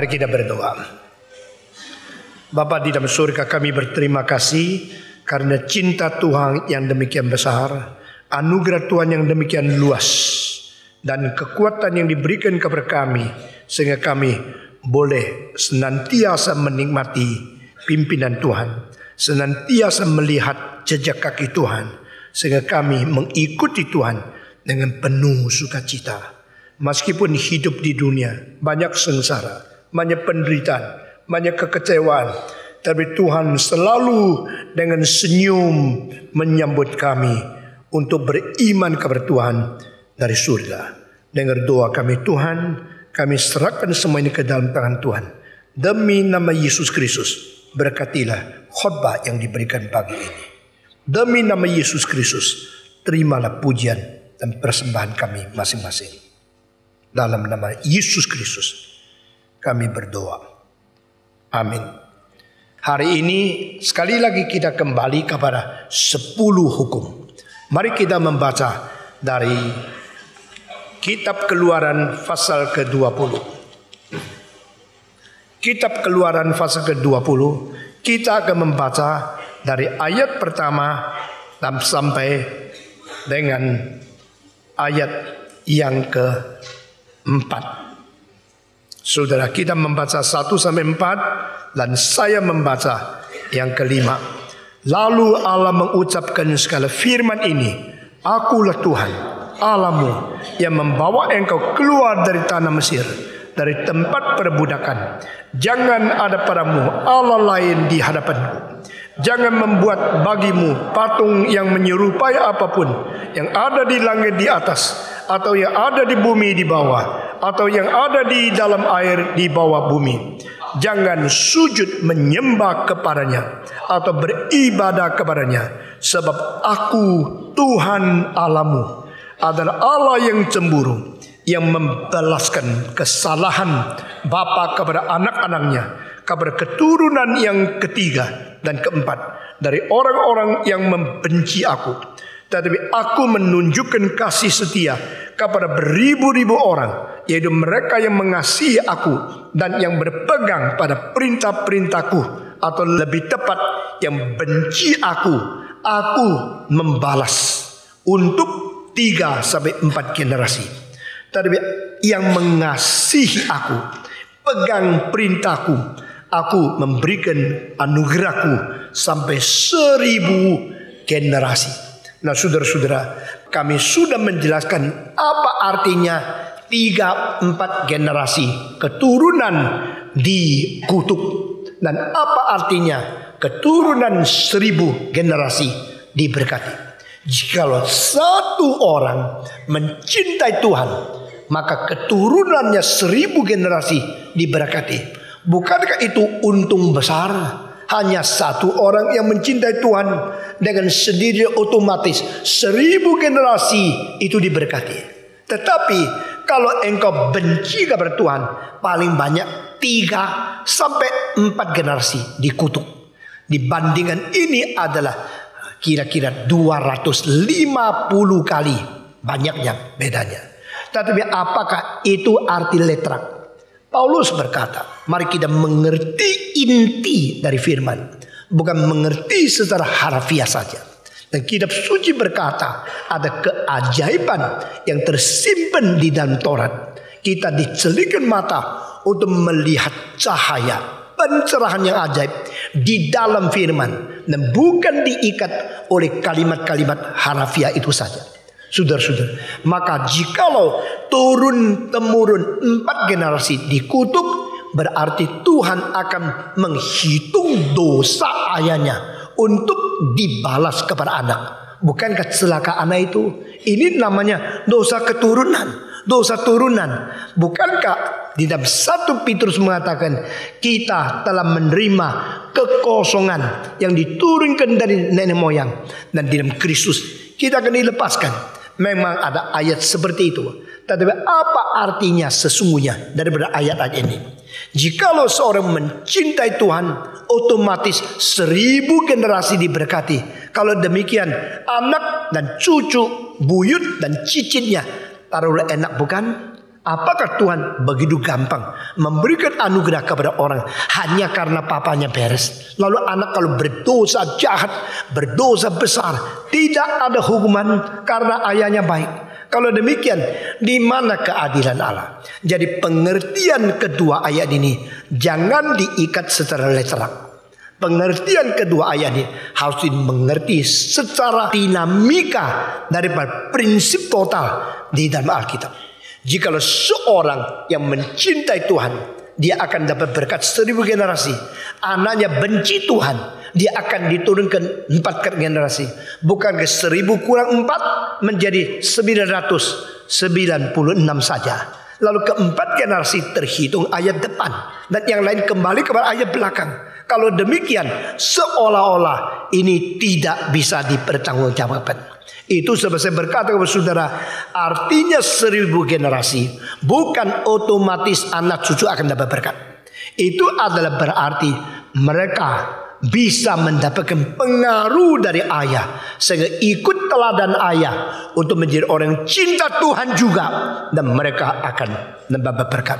Mari kita berdoa. Bapa di dalam surga, kami berterima kasih karena cinta Tuhan yang demikian besar, anugerah Tuhan yang demikian luas, dan kekuatan yang diberikan kepada kami, sehingga kami boleh senantiasa menikmati pimpinan Tuhan, senantiasa melihat jejak kaki Tuhan, sehingga kami mengikuti Tuhan dengan penuh sukacita. Meskipun hidup di dunia banyak sengsara, banyak penderitaan, banyak kekecewaan, tapi Tuhan selalu dengan senyum menyambut kami untuk beriman kepada Tuhan dari surga. Dengar doa kami Tuhan, kami serahkan semua ini ke dalam tangan Tuhan. Demi nama Yesus Kristus, berkatilah khotbah yang diberikan pagi ini. Demi nama Yesus Kristus, terimalah pujian dan persembahan kami masing-masing. Dalam nama Yesus Kristus kami berdoa. Amin. Hari ini sekali lagi kita kembali kepada 10 hukum. Mari kita membaca dari Kitab Keluaran pasal ke-20. Kitab Keluaran pasal ke-20, kita akan membaca dari ayat pertama sampai dengan ayat yang ke-4. Saudara, kita membaca 1 sampai 4 dan saya membaca yang ke-5. Lalu Allah mengucapkan segala firman ini, Akulah Tuhan Allahmu yang membawa engkau keluar dari tanah Mesir, dari tempat perbudakan. Jangan ada padamu Allah lain di hadapanku. Jangan membuat bagimu patung yang menyerupai apapun yang ada di langit di atas, atau yang ada di bumi di bawah, atau yang ada di dalam air di bawah bumi. Jangan sujud menyembah kepadanya atau beribadah kepadanya, sebab Aku Tuhan Allahmu adalah Allah yang cemburu, yang membalaskan kesalahan bapa kepada anak-anaknya, kepada keturunan yang ketiga dan keempat dari orang-orang yang membenci Aku. Tetapi Aku menunjukkan kasih setia kepada beribu-ribu orang, yaitu mereka yang mengasihi Aku dan yang berpegang pada perintah-perintahku, atau lebih tepat yang benci Aku. Aku membalas untuk 3 sampai 4 generasi. Tetapi yang mengasihi Aku, pegang perintahku, Aku memberikan anugerahku sampai 1000 generasi. Nah, saudara-saudara, kami sudah menjelaskan apa artinya 3-4 generasi keturunan dikutuk, dan apa artinya keturunan 1000 generasi diberkati. Jikalau satu orang mencintai Tuhan, maka keturunannya 1000 generasi diberkati. Bukankah itu untung besar? Hanya satu orang yang mencintai Tuhan, dengan sendiri otomatis 1000 generasi itu diberkati. Tetapi kalau engkau benci kepada Tuhan, paling banyak 3 sampai 4 generasi dikutuk. Dibandingkan ini adalah kira-kira 250 kali banyaknya bedanya. Tetapi apakah itu arti letrak? Paulus berkata, mari kita mengerti inti dari firman, bukan mengerti secara harfiah saja. Dan kitab suci berkata, ada keajaiban yang tersimpan di dalam Taurat. Kita dicelikkan mata untuk melihat cahaya, pencerahan yang ajaib di dalam firman, dan bukan diikat oleh kalimat-kalimat harfiah itu saja. Saudara-saudara, maka jikalau turun-temurun 4 generasi dikutuk, berarti Tuhan akan menghitung dosa ayahnya untuk dibalas kepada anak. Bukankah celaka anak itu? Ini namanya dosa keturunan, dosa turunan. Bukankah di dalam 1 Petrus mengatakan kita telah menerima kekosongan yang diturunkan dari nenek moyang, dan di dalam Kristus kita akan dilepaskan. Memang ada ayat seperti itu. Tetapi apa artinya sesungguhnya daripada ayat-ayat ini? Jikalau seorang mencintai Tuhan, otomatis 1000 generasi diberkati. Kalau demikian, anak dan cucu, buyut dan cicitnya, taruhlah enak bukan? Apakah Tuhan begitu gampang memberikan anugerah kepada orang hanya karena papanya beres? Lalu anak kalau berdosa jahat, berdosa besar, tidak ada hukuman karena ayahnya baik. Kalau demikian, di mana keadilan Allah? Jadi pengertian kedua ayat ini jangan diikat secara literal. Pengertian kedua ayat ini harus dimengerti secara dinamika daripada prinsip total di dalam Alkitab. Jikalau seorang yang mencintai Tuhan, dia akan dapat berkat 1000 generasi. Anaknya benci Tuhan, dia akan diturunkan 4 generasi. Bukan ke 1000 kurang 4 menjadi 996 saja. Lalu keempat generasi terhitung ayat depan, dan yang lain kembali kepada ayat belakang. Kalau demikian, seolah-olah ini tidak bisa dipertanggungjawabkan. Itu sebab saya berkata kepada saudara, artinya 1000 generasi bukan otomatis anak cucu akan dapat berkat. Itu adalah berarti mereka bisa mendapatkan pengaruh dari ayah, sehingga ikut teladan ayah untuk menjadi orang yang cinta Tuhan juga, dan mereka akan mendapat berkat.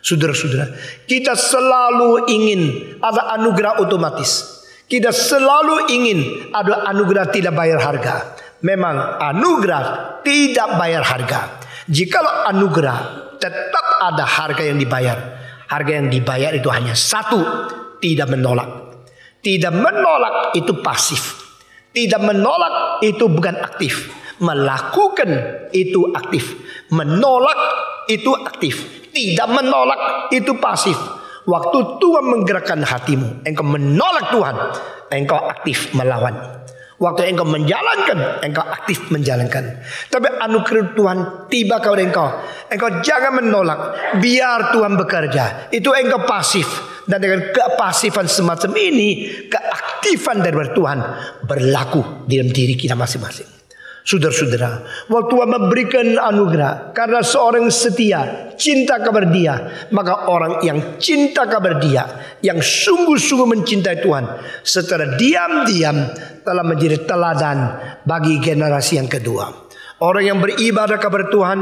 Saudara-saudara, kita selalu ingin ada anugerah otomatis. Kita selalu ingin ada anugerah tidak bayar harga. Memang anugerah tidak bayar harga. Jikalau anugerah tetap ada harga yang dibayar. Harga yang dibayar itu hanya satu, tidak menolak. Tidak menolak itu pasif. Tidak menolak itu bukan aktif. Melakukan itu aktif. Menolak itu aktif. Tidak menolak itu pasif. Waktu Tuhan menggerakkan hatimu, engkau menolak Tuhan, engkau aktif melawan. Waktu engkau menjalankan, engkau aktif menjalankan. Tapi anugerah Tuhan tiba kepada engkau, engkau jangan menolak. Biar Tuhan bekerja. Itu engkau pasif. Dan dengan kepasifan semacam ini, keaktifan dari Tuhan berlaku di dalam diri kita masing-masing. Saudara-saudara, waktu Tuhan memberikan anugerah karena seorang setia, cinta kepada Dia, maka orang yang cinta kepada Dia, yang sungguh-sungguh mencintai Tuhan, secara diam-diam telah menjadi teladan bagi generasi yang kedua. Orang yang beribadah kepada Tuhan,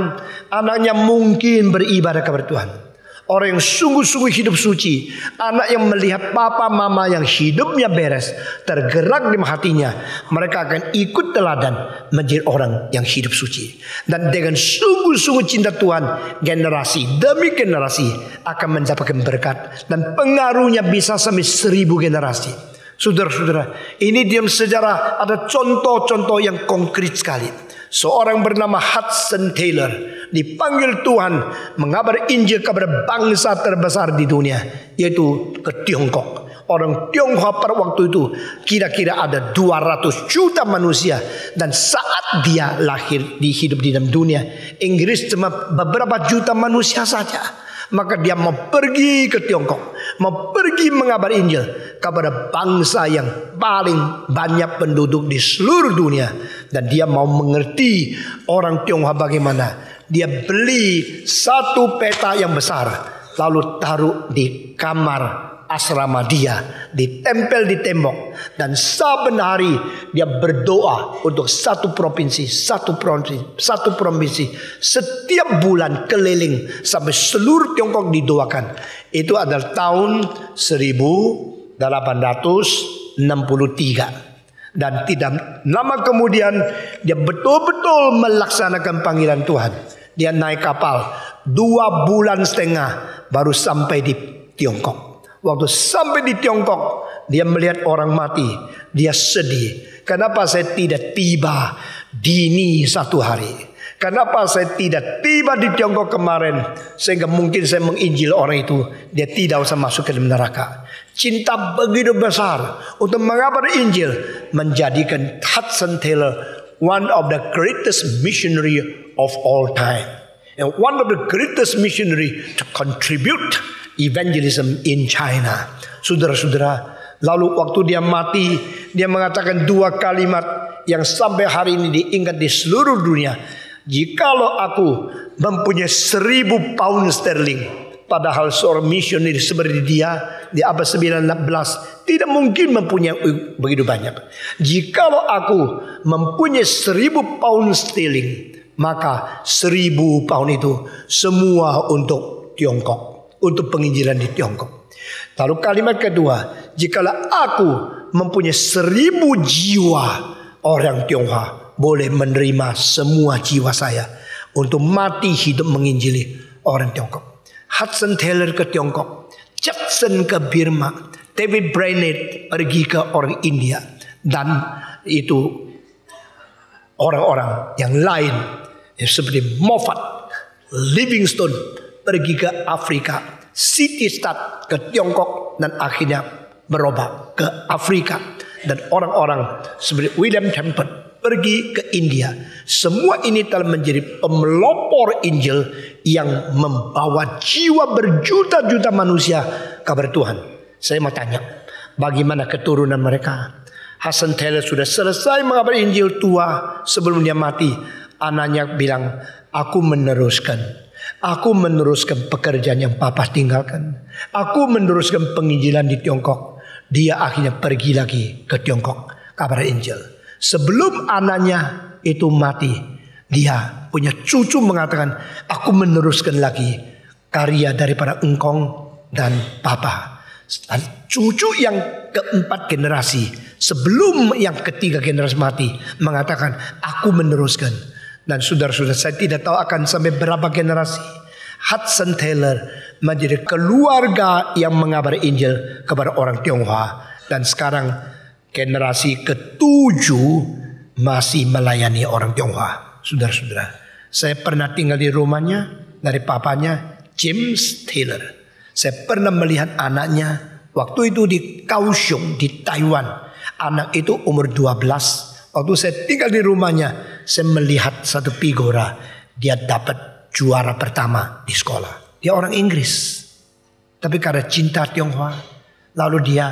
anaknya mungkin beribadah kepada Tuhan. Orang yang sungguh-sungguh hidup suci, anak yang melihat papa mama yang hidupnya beres, tergerak di hatinya, mereka akan ikut teladan menjadi orang yang hidup suci. Dan dengan sungguh-sungguh cinta Tuhan, generasi demi generasi akan mendapatkan berkat, dan pengaruhnya bisa sampai 1000 generasi. Saudara-saudara, ini di dalam sejarah ada contoh-contoh yang konkret sekali. Seorang bernama Hudson Taylor dipanggil Tuhan mengabar Injil kepada bangsa terbesar di dunia, yaitu ke Tiongkok. Orang Tionghoa pada waktu itu kira-kira ada 200 juta manusia. Dan saat dia lahir hidup di dalam dunia, Inggris cuma beberapa juta manusia saja. Maka dia mau pergi ke Tiongkok, mau pergi mengabar Injil kepada bangsa yang paling banyak penduduk di seluruh dunia. Dan dia mau mengerti orang Tionghoa bagaimana. Dia beli satu peta yang besar, lalu taruh di kamar asrama dia, ditempel di tembok. Dan saben hari dia berdoa untuk satu provinsi. Setiap bulan keliling sampai seluruh Tiongkok didoakan. Itu adalah tahun 1863. Dan tidak lama kemudian dia betul-betul melaksanakan panggilan Tuhan. Dia naik kapal 2,5 bulan baru sampai di Tiongkok. Waktu sampai di Tiongkok, dia melihat orang mati. Dia sedih. Kenapa saya tidak tiba dini satu hari? Kenapa saya tidak tiba di Tiongkok kemarin, sehingga mungkin saya menginjil orang itu, dia tidak usah masuk ke dalam neraka. Cinta begitu besar untuk mengabar Injil menjadikan Hudson Taylor one of the greatest missionary of all time, and one of the greatest missionary to contribute evangelism in China. Saudara-saudara, lalu waktu dia mati, dia mengatakan 2 kalimat yang sampai hari ini diingat di seluruh dunia. Jikalau aku mempunyai 1000 pound sterling, padahal seorang misioner seperti dia di abad 19 tidak mungkin mempunyai begitu banyak. Jikalau aku mempunyai 1000 pound sterling, Maka 1000 pound itu semua untuk Tiongkok, untuk penginjilan di Tiongkok. Lalu kalimat kedua, jikalau aku mempunyai 1000 jiwa orang Tionghoa, boleh menerima semua jiwa saya untuk mati hidup menginjili orang Tiongkok. Hudson Taylor ke Tiongkok, Jackson ke Burma, David Brainerd pergi ke orang India, dan itu orang-orang yang lain seperti Moffat, Livingstone pergi ke Afrika, Sitistad ke Tiongkok, dan akhirnya berubah ke Afrika, dan orang-orang seperti William Temple pergi ke India. Semua ini telah menjadi pemelopor Injil yang membawa jiwa berjuta-juta manusia kepada Tuhan. Saya mau tanya, bagaimana keturunan mereka? Hudson Taylor sudah selesai mengabar Injil tua sebelum dia mati. Anaknya bilang, aku meneruskan pekerjaan yang papa tinggalkan. Aku meneruskan penginjilan di Tiongkok. Dia akhirnya pergi lagi ke Tiongkok kabar Injil. Sebelum anaknya itu mati, dia punya cucu mengatakan, aku meneruskan lagi karya daripada engkong dan papa. Dan cucu yang keempat generasi sebelum yang ketiga generasi mati mengatakan, aku meneruskan. Dan saudara-saudara, saya tidak tahu akan sampai berapa generasi Hudson Taylor menjadi keluarga yang mengabar Injil kepada orang Tionghoa. Dan sekarang generasi ke-7 masih melayani orang Tionghoa. Saudara-saudara, saya pernah tinggal di rumahnya dari papanya James Taylor. Saya pernah melihat anaknya waktu itu di Kaohsiung di Taiwan. Anak itu umur 12. Waktu saya tinggal di rumahnya, saya melihat satu figura. Dia dapat juara pertama di sekolah. Dia orang Inggris, tapi karena cinta Tionghoa, lalu dia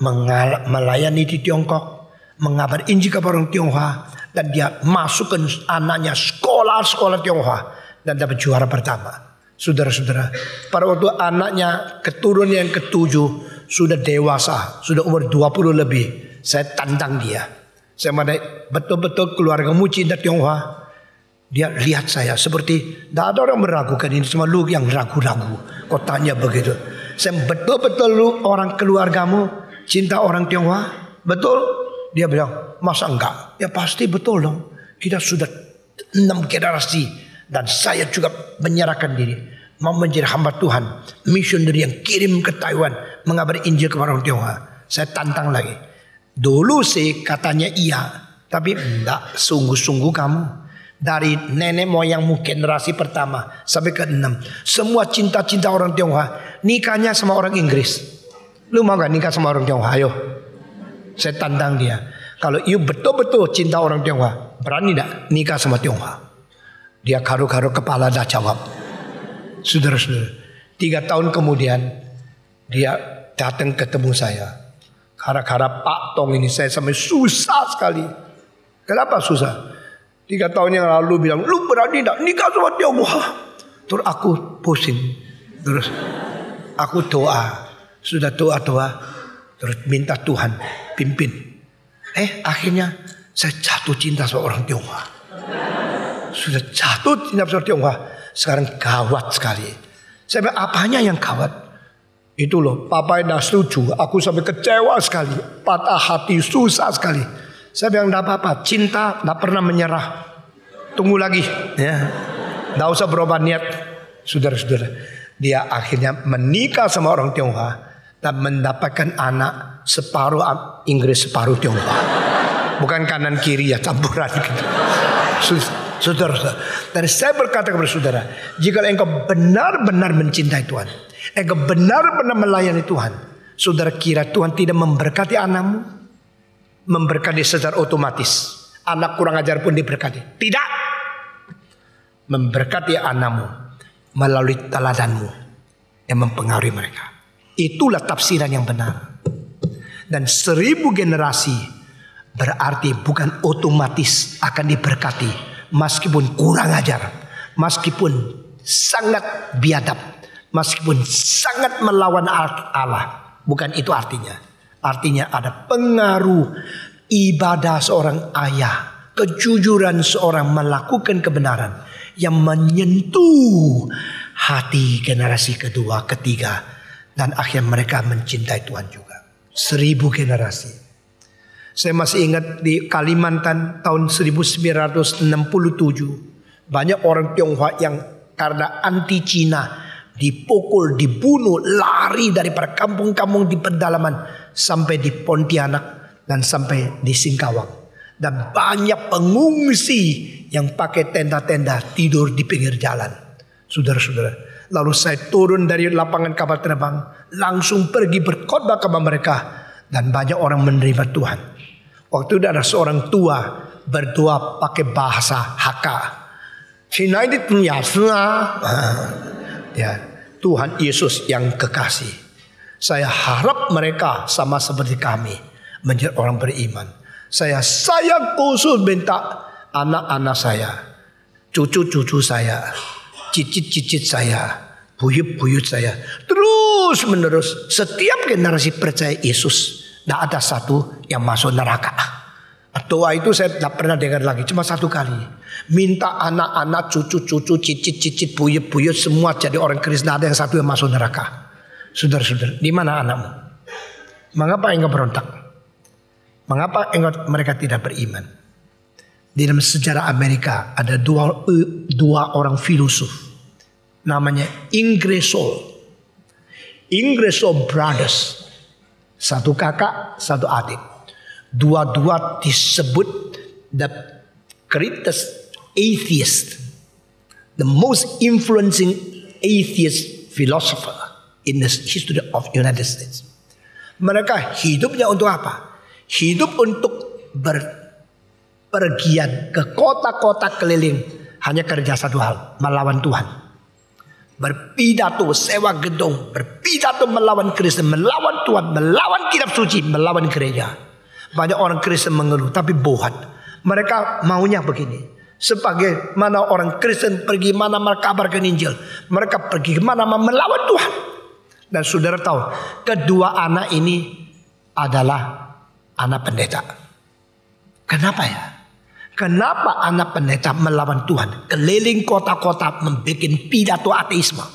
melayani di Tiongkok, mengabar Injil kepada orang Tionghoa, dan dia masukkan anaknya sekolah-sekolah Tionghoa dan dapat juara pertama. Saudara-saudara, pada waktu anaknya keturunan yang ke-7 sudah dewasa, sudah umur 20 lebih, saya tantang dia. Saya mana betul-betul keluargamu cinta Tionghoa. Dia lihat saya seperti tidak ada orang meragukan ini, cuma lu yang ragu-ragu. Kau tanya begitu. Saya betul-betul lu orang keluargamu cinta orang Tionghoa, betul? Dia bilang, masa enggak? Ya pasti betul dong. Kita sudah 6 generasi dan saya juga menyerahkan diri, mau menjadi hamba Tuhan, misioneri yang kirim ke Taiwan mengabar Injil kepada orang Tionghoa. Saya tantang lagi. Dulu sih katanya iya, tapi enggak, sungguh-sungguh kamu. Dari nenek moyangmu generasi pertama sampai ke-6, semua cinta-cinta orang Tionghoa, nikahnya sama orang Inggris. Lu mau gak nikah sama orang Tionghoa? Ayo. Saya tantang dia. Kalau you betul-betul cinta orang Tionghoa, berani gak nikah sama Tionghoa? Dia karu-karu kepala dah jawab. Saudara-saudara, 3 tahun kemudian dia datang ketemu saya. Gara-gara Pak Tong ini saya sampai susah sekali. Kenapa susah? 3 tahun yang lalu bilang, lu berani gak nikah sama Tionghoa? Terus aku pusing. Terus aku doa. Sudah doa-doa, terus minta Tuhan pimpin. Akhirnya saya jatuh cinta sama orang Tionghoa. Sudah jatuh cinta sama Tionghoa. Sekarang gawat sekali. Saya bilang, apanya yang gawat? Itu loh, papa tidak setuju. Aku sampai kecewa sekali, patah hati, susah sekali. Saya bilang, tidak apa-apa, cinta tidak pernah menyerah. Tunggu lagi, ya, tidak usah berubah niat. Saudara-saudara, dia akhirnya menikah sama orang Tionghoa dan mendapatkan anak separuh Inggris, separuh Tionghoa. Bukan kanan kiri ya, campuran gitu. Saudara-saudara, dan saya berkata kepada saudara, jika engkau benar-benar mencintai Tuhan, engkau benar-benar melayani Tuhan, saudara kira Tuhan tidak memberkati anakmu? Memberkati secara otomatis. Anak kurang ajar pun diberkati. Tidak. Memberkati anakmu melalui teladanmu yang mempengaruhi mereka. Itulah tafsiran yang benar. Dan 1000 generasi berarti bukan otomatis akan diberkati, meskipun kurang ajar, meskipun sangat biadab, meskipun sangat melawan Allah. Bukan itu artinya. Artinya ada pengaruh ibadah seorang ayah, kejujuran seorang melakukan kebenaran yang menyentuh hati generasi kedua, ketiga, dan akhirnya mereka mencintai Tuhan juga. 1000 generasi. Saya masih ingat di Kalimantan tahun 1967, banyak orang Tionghoa yang karena anti Cina dipukul, dibunuh, lari dari kampung-kampung di pedalaman sampai di Pontianak dan sampai di Singkawang. Dan banyak pengungsi yang pakai tenda-tenda tidur di pinggir jalan. Saudara-saudara, lalu saya turun dari lapangan kapal terbang, langsung pergi berkhotbah kepada mereka, dan banyak orang menerima Tuhan. Waktu itu ada seorang tua berdoa pakai bahasa Hakka. Ya, Tuhan Yesus yang kekasih, saya harap mereka sama seperti kami menjadi orang beriman. Saya sayang khusus minta anak-anak saya, cucu-cucu saya, cicit-cicit saya, buyut-buyut saya, terus menerus setiap generasi percaya Yesus, tidak ada satu yang masuk neraka. Doa itu saya tidak pernah dengar lagi, cuma satu kali. Minta anak-anak, cucu-cucu, cicit-cicit, buyut-buyut semua jadi orang Kristen, ada yang satu yang masuk neraka. Saudara-saudara, di mana anakmu? Mengapa engkau berontak? Mengapa mereka tidak beriman? Di dalam sejarah Amerika ada dua orang filosof, namanya Ingersoll Brothers, satu kakak, satu adik. Dua-dua disebut the greatest atheist, the most influencing atheist philosopher in the history of United States. Mereka hidupnya untuk apa? Hidup untuk berpergian ke kota-kota keliling, hanya kerja satu hal, melawan Tuhan. Berpidato, sewa gedung, berpidato melawan Kristen, melawan Tuhan, melawan kitab suci, melawan gereja. Banyak orang Kristen mengeluh, tapi bohong. Mereka maunya begini. Sebagai mana orang Kristen pergi mana mengkabarkan Injil, mereka pergi mana melawan Tuhan. Dan saudara tahu, kedua anak ini adalah anak pendeta. Kenapa ya? Kenapa anak pendeta melawan Tuhan? Keliling kota-kota membuat pidato ateisme.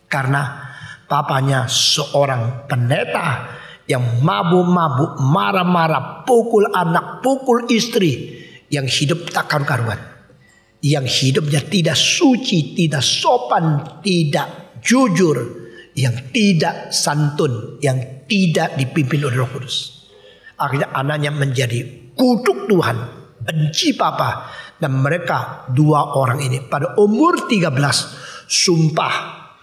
Karena papanya seorang pendeta yang mabuk-mabuk, marah-marah, pukul anak, pukul istri, yang hidup tak karu-karuan, yang hidupnya tidak suci, tidak sopan, tidak jujur, yang tidak santun, yang tidak dipimpin oleh Roh Kudus. Akhirnya anaknya menjadi kutuk Tuhan, benci papa. Dan mereka dua orang ini pada umur 13 sumpah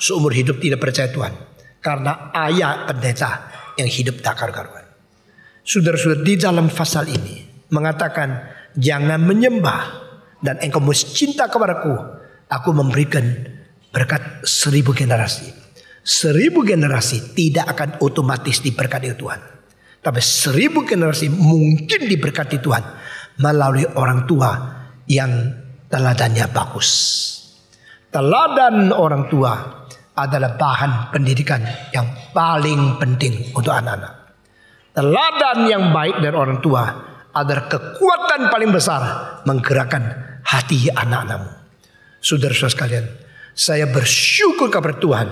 seumur hidup tidak percaya Tuhan. Karena ayah pendeta yang hidup tak karu-karuan. Saudara-saudara, di dalam pasal ini mengatakan, jangan menyembah dan engkau mesti cinta kepadaku. Aku memberikan berkat 1000 generasi. 1000 generasi tidak akan otomatis diberkati Tuhan. Tapi 1000 generasi mungkin diberkati Tuhan melalui orang tua yang teladannya bagus. Teladan orang tua adalah bahan pendidikan yang paling penting untuk anak-anak. Teladan yang baik dari orang tua adalah kekuatan paling besar menggerakkan hati anak-anakmu. Saudara-saudara sekalian, saya bersyukur kepada Tuhan,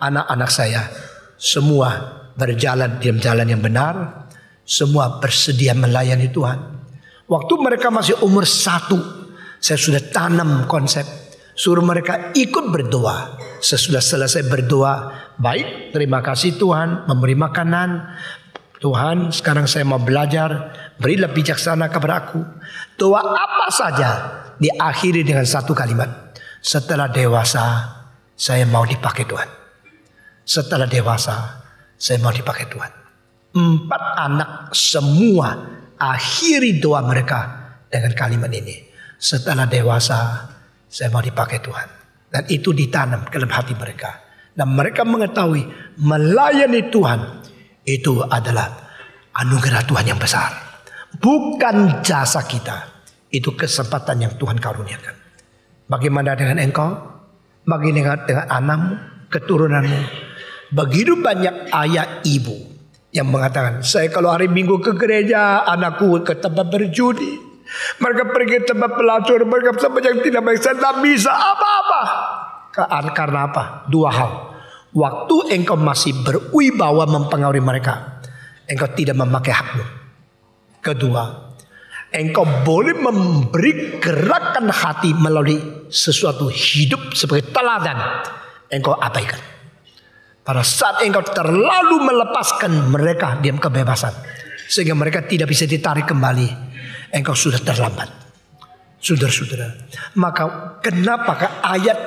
anak-anak saya semua berjalan di jalan yang benar, semua bersedia melayani Tuhan. Waktu mereka masih umur 1, saya sudah tanam konsep, suruh mereka ikut berdoa. Sesudah selesai berdoa, baik, terima kasih Tuhan, memberi makanan. Tuhan, sekarang saya mau belajar, berilah bijaksana kepada aku. Doa apa saja diakhiri dengan satu kalimat, setelah dewasa saya mau dipakai Tuhan. Setelah dewasa saya mau dipakai Tuhan. 4 anak semua akhiri doa mereka dengan kalimat ini, setelah dewasa saya mau dipakai Tuhan. Dan itu ditanam ke dalam hati mereka. Dan mereka mengetahui melayani Tuhan itu adalah anugerah Tuhan yang besar. Bukan jasa kita. Itu kesempatan yang Tuhan karuniakan. Bagaimana dengan engkau? Bagaimana dengan anakmu, keturunanmu? Begitu banyak ayah ibu yang mengatakan, saya kalau hari Minggu ke gereja, anakku ke tempat berjudi. Mereka pergi ke tempat pelacur, mereka tempat yang tidak baik, saya tidak bisa apa-apa. Karena apa? Dua hal. Waktu engkau masih berwibawa mempengaruhi mereka, engkau tidak memakai hakmu. Kedua, engkau boleh memberi gerakan hati melalui sesuatu hidup sebagai teladan, engkau abaikan. Pada saat engkau terlalu melepaskan mereka diam kebebasan, sehingga mereka tidak bisa ditarik kembali, engkau sudah terlambat. Saudara-saudara, maka kenapa ayat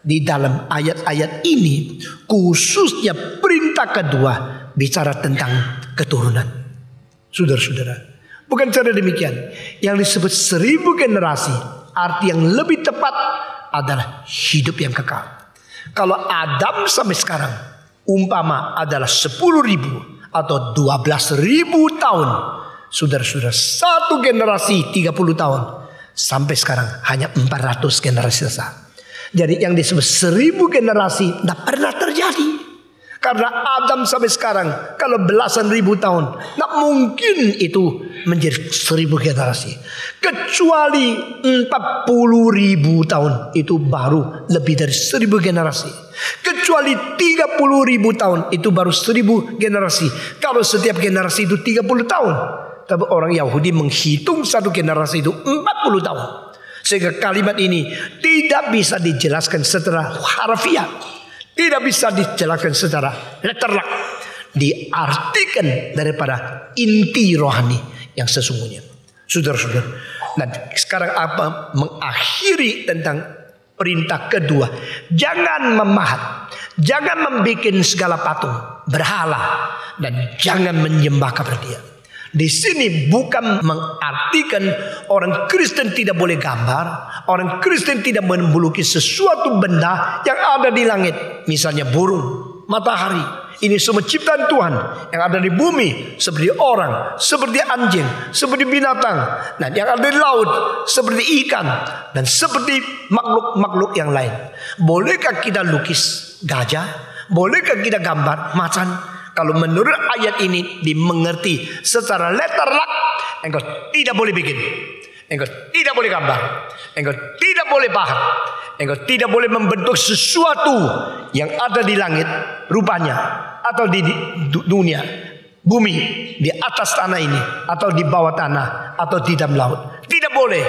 di dalam ayat-ayat ini, khususnya perintah kedua, bicara tentang keturunan. Saudara-saudara, bukan cara demikian. Yang disebut 1000 generasi, arti yang lebih tepat adalah hidup yang kekal. Kalau Adam sampai sekarang umpama adalah 10.000 atau 12.000 tahun, saudara-saudara, satu generasi 30 tahun, sampai sekarang hanya 400 generasi saja. Jadi yang disebut 1000 generasi tidak pernah terjadi. Karena Adam sampai sekarang, kalau belasan ribu tahun, tidak mungkin itu menjadi 1000 generasi. Kecuali 40.000 tahun, itu baru lebih dari 1000 generasi. Kecuali 30.000 tahun, itu baru 1000 generasi. Kalau setiap generasi itu 30 tahun. Tapi orang Yahudi menghitung satu generasi itu 40 tahun. Sehingga kalimat ini tidak bisa dijelaskan secara harfiah, tidak bisa dijelaskan secara letterlock, diartikan daripada inti rohani yang sesungguhnya. Saudara-saudara, nah sekarang apa mengakhiri tentang perintah kedua? Jangan memahat, jangan membuat segala patung berhala, dan jangan menyembah kepada dia. Di sini bukan mengartikan orang Kristen tidak boleh gambar, orang Kristen tidak melukis sesuatu benda yang ada di langit, misalnya burung, matahari. Ini semua ciptaan Tuhan yang ada di bumi, seperti orang, seperti anjing, seperti binatang, dan yang ada di laut, seperti ikan, dan seperti makhluk-makhluk yang lain. Bolehkah kita lukis gajah? Bolehkah kita gambar macan? Kalau menurut ayat ini dimengerti secara letterlock, engkau tidak boleh bikin, engkau tidak boleh gambar, engkau tidak boleh pahat, engkau tidak boleh membentuk sesuatu yang ada di langit rupanya, atau di dunia, bumi, di atas tanah ini, atau di bawah tanah, atau di dalam laut. Tidak boleh.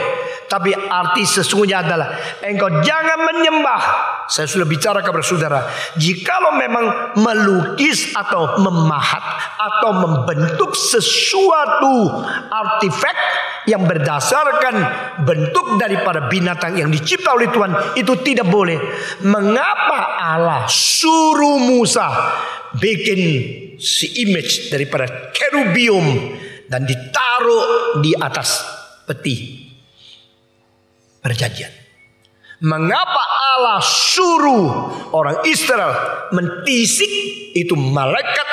Tapi arti sesungguhnya adalah engkau jangan menyembah. Saya sudah bicara kepada saudara, jikalau memang melukis atau memahat atau membentuk sesuatu artefak yang berdasarkan bentuk daripada binatang yang dicipta oleh Tuhan, itu tidak boleh. Mengapa Allah suruh Musa bikin si image daripada kerubium dan ditaruh di atas peti perjanjian? Mengapa Allah suruh orang Israel mentisik itu malaikat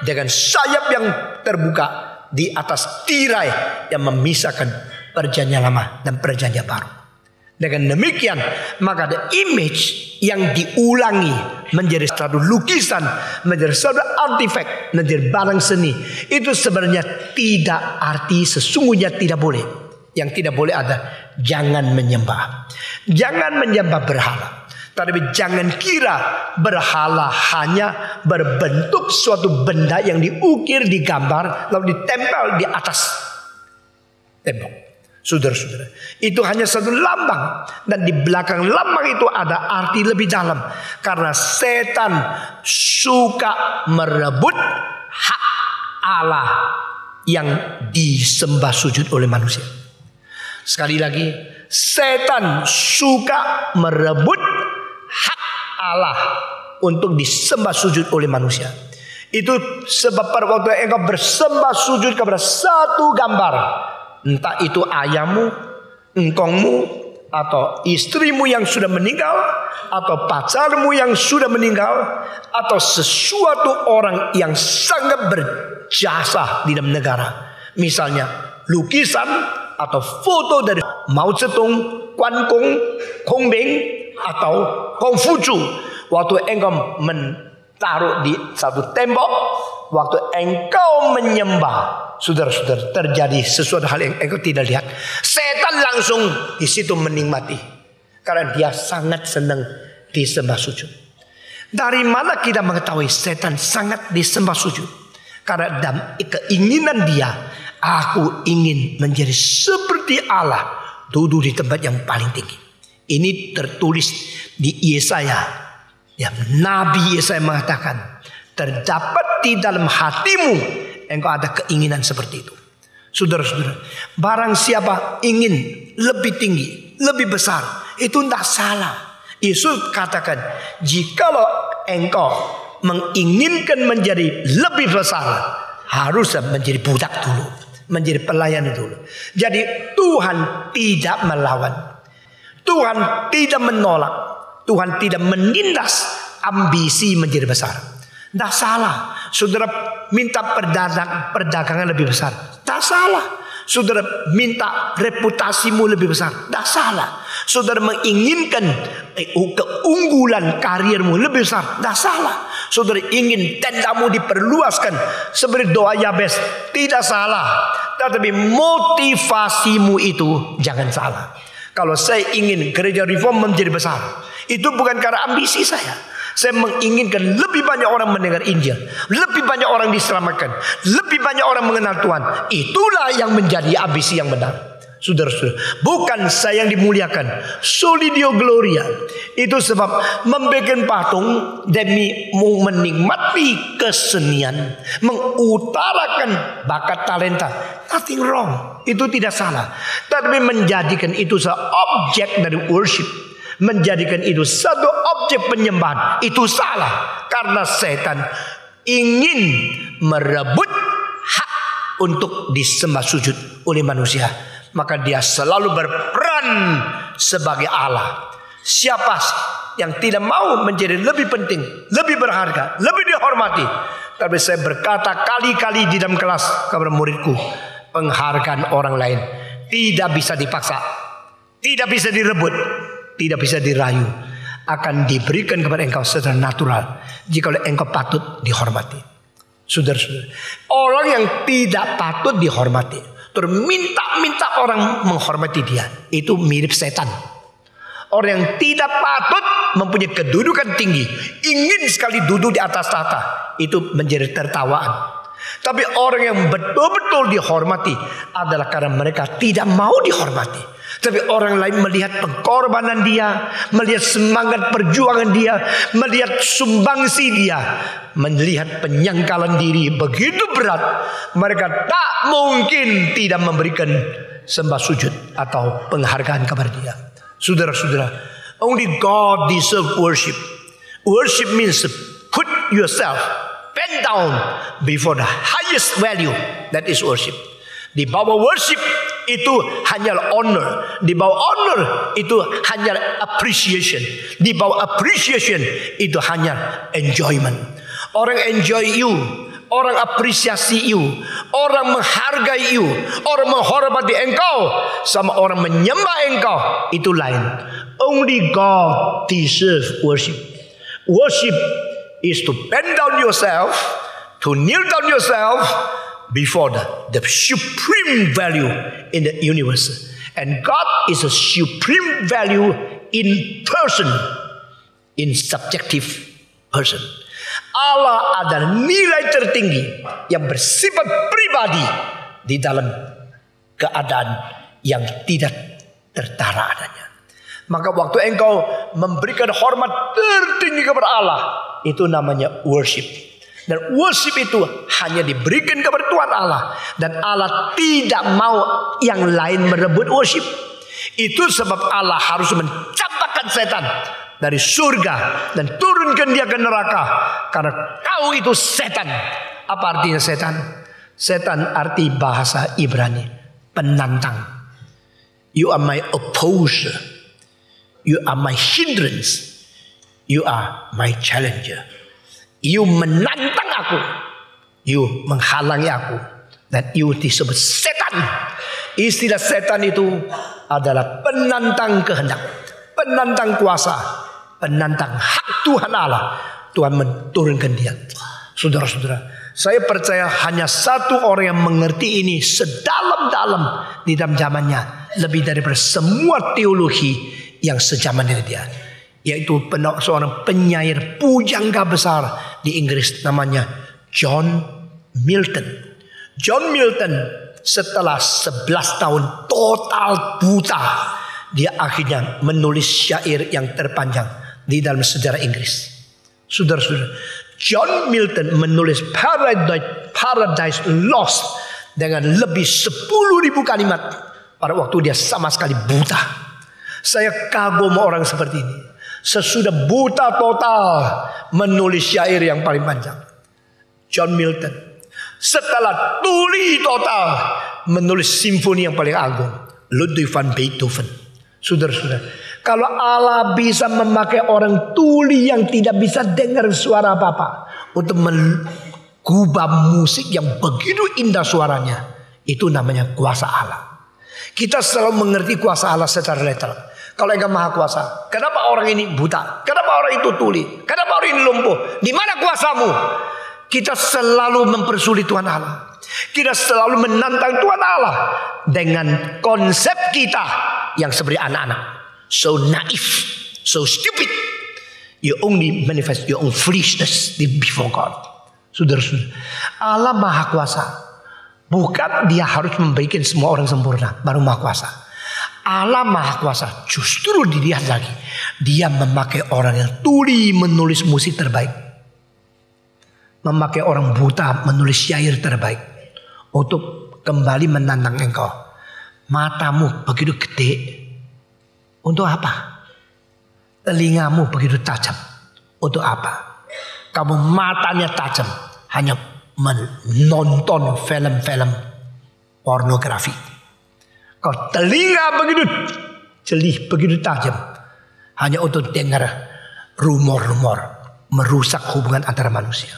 dengan sayap yang terbuka di atas tirai yang memisahkan perjanjian lama dan perjanjian baru? Dengan demikian, maka the image yang diulangi menjadi satu lukisan, menjadi satu artefak, menjadi barang seni, itu sebenarnya tidak arti sesungguhnya tidak boleh. Yang tidak boleh ada, jangan menyembah. Jangan menyembah berhala. Tapi jangan kira berhala hanya berbentuk suatu benda yang diukir, digambar, lalu ditempel di atas tembok. Saudara-saudara, itu hanya satu lambang, dan di belakang lambang itu ada arti lebih dalam. Karena setan suka merebut hak Allah yang disembah sujud oleh manusia. Sekali lagi, setan suka merebut hak Allah untuk disembah sujud oleh manusia. Itu sebab pada waktu engkau bersembah sujud kepada satu gambar, entah itu ayahmu, engkongmu, atau istrimu yang sudah meninggal, atau pacarmu yang sudah meninggal, atau sesuatu orang yang sangat berjasa di dalam negara, misalnya lukisan atau foto dari Mao Zedong, Quan Gong, Kong Beng, atau Kongfucu. Waktu engkau menaruh di satu tembok, waktu engkau menyembah saudara-saudara, terjadi sesuatu hal yang engkau tidak lihat. Setan langsung di situ menikmati, karena dia sangat senang disembah sujud. Dari mana kita mengetahui setan sangat disembah sujud? Karena dalam keinginan dia, aku ingin menjadi seperti Allah, duduk di tempat yang paling tinggi. Ini tertulis di Yesaya. Ya, Nabi Yesaya mengatakan, terdapat di dalam hatimu engkau ada keinginan seperti itu. Saudara-saudara, barang siapa ingin lebih tinggi, lebih besar, itu tidak salah. Yesus katakan, jikalau engkau menginginkan menjadi lebih besar, harus menjadi budak dulu, menjadi pelayan dulu. Jadi Tuhan tidak melawan, Tuhan tidak menolak, Tuhan tidak menindas ambisi menjadi besar. Tidak salah. Saudara minta perdagangan lebih besar, tidak salah. Saudara minta reputasimu lebih besar, tidak salah. Saudara menginginkan keunggulan karirmu lebih besar, tidak salah. Saudara ingin tendamu diperluaskan seperti doa Yabes, tidak salah. Tetapi motivasimu itu jangan salah. Kalau saya ingin gereja Reform menjadi besar, itu bukan karena ambisi saya. Saya menginginkan lebih banyak orang mendengar Injil, lebih banyak orang diselamatkan, lebih banyak orang mengenal Tuhan. Itulah yang menjadi ambisi yang benar. Saudara-saudara, bukan saya yang dimuliakan, soli Deo gloria. Itu sebab membuat patung demi menikmati kesenian, mengutarakan bakat talenta, nothing wrong. Itu tidak salah. Tapi menjadikan itu objek dari worship, menjadikan itu satu objek penyembahan, itu salah. Karena setan ingin merebut hak untuk disembah sujud oleh manusia. Maka dia selalu berperan sebagai Allah. Siapa yang tidak mau menjadi lebih penting, lebih berharga, lebih dihormati? Tapi saya berkata kali-kali di dalam kelas kepada muridku, penghargaan orang lain tidak bisa dipaksa, tidak bisa direbut, tidak bisa dirayu. Akan diberikan kepada engkau secara natural jika engkau patut dihormati. Saudara-saudara, orang yang tidak patut dihormati, terus minta orang menghormati dia, itu mirip setan. Orang yang tidak patut mempunyai kedudukan tinggi, ingin sekali duduk di atas tahta, itu menjadi tertawaan. Tapi orang yang betul-betul dihormati adalah karena mereka tidak mau dihormati. Tapi orang lain melihat pengorbanan dia, melihat semangat perjuangan dia, melihat sumbangsi dia, melihat penyangkalan diri begitu berat, mereka tak mungkin tidak memberikan sembah sujud atau penghargaan kepada dia. Saudara-saudara, only God deserves worship. Worship means put yourself, bend down before the highest value, that is worship. Di bawah worship itu hanya honor. Di bawah honor itu hanya appreciation. Di bawah appreciation itu hanya enjoyment. Orang enjoy you, orang apresiasi you, orang menghargai you, orang menghormati engkau, sama orang menyembah engkau, itu lain. Only God deserves worship. Worship is to bend down yourself, to kneel down yourself before the supreme value in the universe. And God is a supreme value in person, in subjective person. Allah adalah nilai tertinggi yang bersifat pribadi di dalam keadaan yang tidak tertara adanya. Maka waktu engkau memberikan hormat tertinggi kepada Allah, itu namanya worship. Dan worship itu hanya diberikan kepada Tuhan Allah. Dan Allah tidak mau yang lain merebut worship. Itu sebab Allah harus mencampakkan setan dari surga dan turunkan dia ke neraka. Karena kau itu setan. Apa artinya setan? Setan arti bahasa Ibrani penantang. You are my opposer. You are my hindrance. You are my challenger. You menantang aku, you menghalangi aku, dan you disebut setan. Istilah setan itu adalah penantang kehendak, penantang kuasa, penantang hak Tuhan Allah. Tuhan menurunkan dia. Saudara-saudara, Saya percaya hanya satu orang yang mengerti ini sedalam-dalam di dalam zamannya, lebih daripada semua teologi yang sejaman dengan dia, yaitu seorang penyair pujangga besar di Inggris, namanya John Milton. John Milton setelah 11 tahun total buta, dia akhirnya menulis syair yang terpanjang di dalam sejarah Inggris. Saudara-saudara, John Milton menulis Paradise Lost dengan lebih 10.000 kalimat pada waktu dia sama sekali buta. Saya kagum orang seperti ini. Sesudah buta total menulis syair yang paling panjang. John Milton setelah tuli total menulis simfoni yang paling agung, Ludwig van Beethoven. Saudara-saudara, kalau Allah bisa memakai orang tuli yang tidak bisa dengar suara apa-apa untuk mengubah musik yang begitu indah suaranya, itu namanya kuasa Allah. Kita selalu mengerti kuasa Allah secara literal. Kalau Engkau Maha Kuasa, kenapa orang ini buta? Kenapa orang itu tuli? Kenapa orang ini lumpuh? Di mana kuasamu? Kita selalu mempersulit Tuhan Allah. Kita selalu menantang Tuhan Allah dengan konsep kita yang seperti anak-anak, so naive, so stupid. You only manifest your own foolishness before God. Saudara-saudara, Allah Maha Kuasa. Bukan dia harus memberikan semua orang sempurna baru Maha Kuasa. Allah Maha Kuasa justru dilihat lagi, dia memakai orang yang tuli menulis musik terbaik, memakai orang buta menulis syair terbaik, untuk kembali menantang engkau. Matamu begitu gede, untuk apa? Telingamu begitu tajam, untuk apa? Kamu matanya tajam, hanya menonton film-film pornografi. Kau telinga begitu jeli, begitu tajam, hanya untuk dengar rumor-rumor merusak hubungan antara manusia.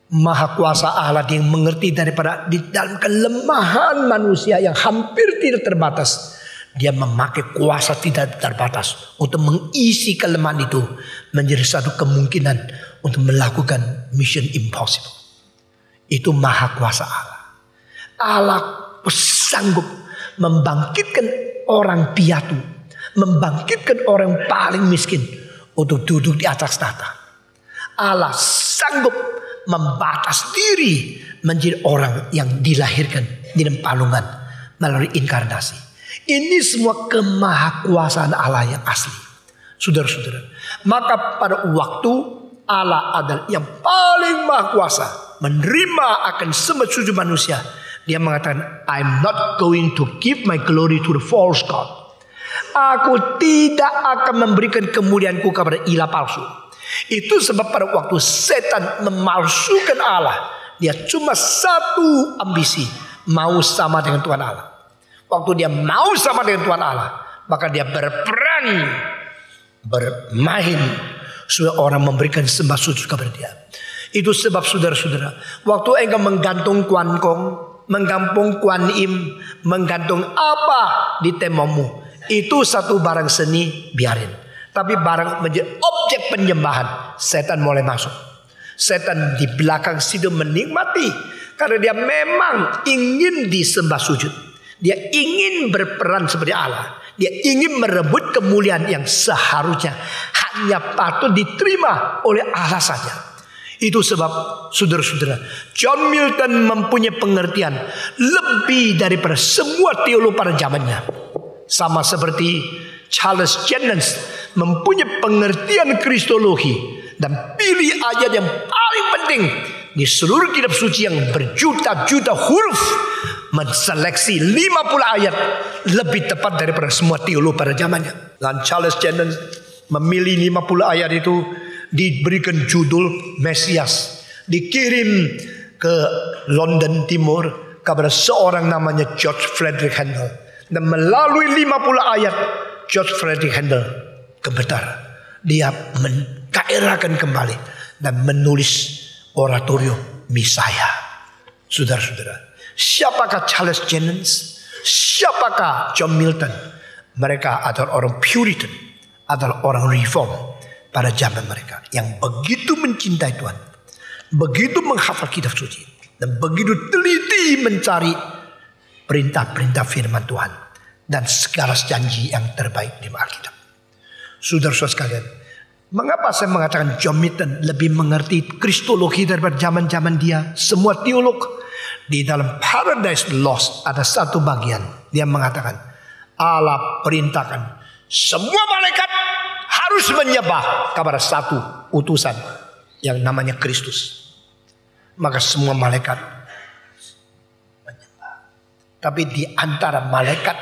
Maha Kuasa Allah yang mengerti daripada di dalam kelemahan manusia yang hampir tidak terbatas, dia memakai kuasa tidak terbatas untuk mengisi kelemahan itu menjadi satu kemungkinan untuk melakukan mission impossible. Itu Maha Kuasa Allah. Allah sanggup membangkitkan orang piatu, membangkitkan orang paling miskin untuk duduk di atas tahta. Allah sanggup membatas diri menjadi orang yang dilahirkan di dalam palungan melalui inkarnasi. Ini semua kemahakuasaan Allah yang asli. Saudara-saudara, maka pada waktu Allah adalah yang paling maha kuasa menerima akan semua sujud manusia, dia mengatakan, I'm not going to give my glory to the false god. Aku tidak akan memberikan kemuliaanku kepada ilah palsu. Itu sebab pada waktu setan memalsukan Allah, dia cuma satu ambisi, mau sama dengan Tuhan Allah. Waktu dia mau sama dengan Tuhan Allah, maka dia berperan bermain supaya orang memberikan sembah sujud kepada dia. Itu sebab saudara-saudara, waktu engkau menggantung Kuan Kong, menggantung Kuan Im, menggantung apa di tembokmu, itu satu barang seni, biarin. Tapi barang menjadi objek penyembahan, setan mulai masuk. Setan di belakang situ menikmati, karena dia memang ingin disembah sujud. Dia ingin berperan seperti Allah. Dia ingin merebut kemuliaan yang seharusnya hanya patut diterima oleh Allah saja. Itu sebab saudara-saudara, John Milton mempunyai pengertian lebih daripada semua teolog pada zamannya. Sama seperti Charles Jennens mempunyai pengertian kristologi dan pilih ayat yang paling penting di seluruh kitab suci yang berjuta-juta huruf, menseleksi 50 ayat lebih tepat daripada semua teolog pada zamannya. Dan Charles Jennens memilih 50 ayat itu, diberikan judul Mesias, dikirim ke London Timur kepada seorang namanya George Frederick Handel, dan melalui 50 ayat George Frederick Handel gemetar. Dia menggairahkan kembali dan menulis oratorium Misaya. Saudara-saudara, siapakah Charles Jennens? Siapakah John Milton? Mereka adalah orang Puritan, adalah orang Reform pada zaman mereka yang begitu mencintai Tuhan. begitu menghafal kitab suci, dan begitu teliti mencari perintah-perintah firman Tuhan dan segala janji yang terbaik di Alkitab. Saudara-saudara sekalian, mengapa saya mengatakan John Milton lebih mengerti kristologi daripada zaman-zaman dia? Semua teolog di dalam Paradise Lost ada satu bagian dia mengatakan Allah perintahkan semua malaikat harus menyembah kepada satu utusan yang namanya Kristus. Maka semua malaikat menyembah. Tapi di antara malaikat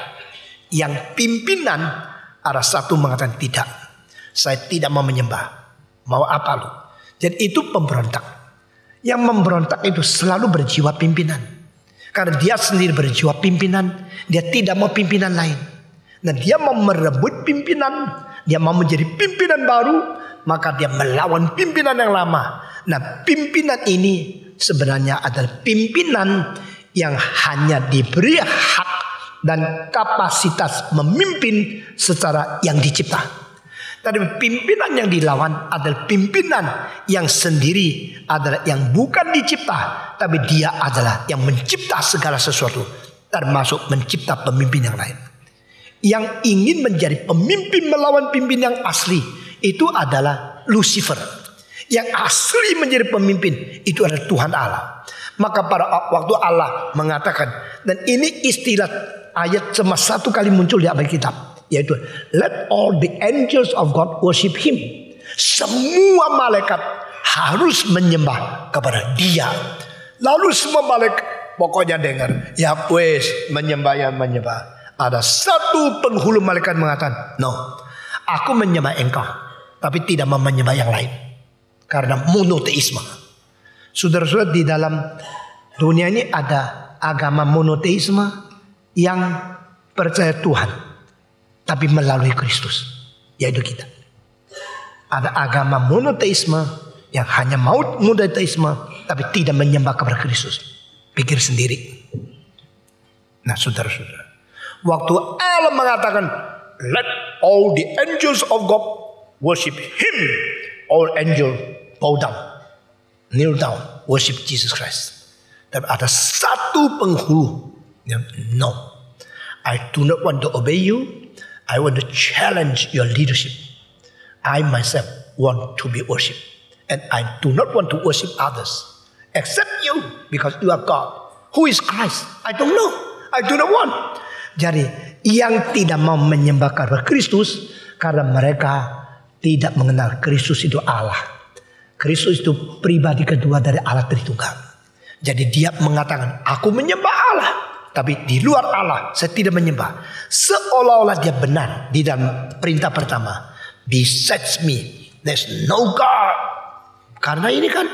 yang pimpinan ada satu mengatakan tidak. Saya tidak mau menyembah. Mau apa lu? Jadi itu pemberontak. Yang memberontak itu selalu berjiwa pimpinan. Karena dia sendiri berjiwa pimpinan. Dia tidak mau pimpinan lain. Nah dia mau merebut pimpinan. Dia mau menjadi pimpinan baru. Maka dia melawan pimpinan yang lama. Nah pimpinan ini sebenarnya adalah pimpinan yang hanya diberi hak dan kapasitas memimpin secara yang dicipta. Tapi pimpinan yang dilawan adalah pimpinan yang sendiri adalah yang bukan dicipta, tapi dia adalah yang mencipta segala sesuatu, termasuk mencipta pemimpin yang lain. Yang ingin menjadi pemimpin melawan pemimpin yang asli itu adalah Lucifer. Yang asli menjadi pemimpin itu adalah Tuhan Allah. Maka pada waktu Allah mengatakan, dan ini istilah ayat cuma satu kali muncul di Alkitab, yaitu let all the angels of God worship him. Semua malaikat harus menyembah kepada dia. Lalu semua malaikat pokoknya dengar, ya wes menyembah ya menyembah. Ada satu penghulu malaikat mengatakan, no, aku menyembah engkau, tapi tidak mau menyembah yang lain. Karena monoteisme. Saudara-saudara, di dalam dunia ini ada agama monoteisme yang percaya Tuhan, tapi melalui Kristus, yaitu kita. Ada agama monoteisme yang hanya mau monoteisme, tapi tidak menyembah kepada Kristus. Pikir sendiri. Nah saudara-saudara, waktu Allah mengatakan, let all the angels of God worship him, all angels bow down, kneel down, worship Jesus Christ. Tapi ada satu penghulu yang no, I do not want to obey you. I want to challenge your leadership. I myself want to be worshipped, and I do not want to worship others except you, because you are God. Who is Christ? I don't know. I do not want. Jadi yang tidak mau menyembah kepada Kristus karena mereka tidak mengenal Kristus itu Allah. Kristus itu pribadi kedua dari Allah Tritunggal. Jadi dia mengatakan, aku menyembah Allah, tapi di luar Allah saya tidak menyembah. Seolah-olah dia benar di dalam perintah pertama, besides me there's no God. Karena ini kan,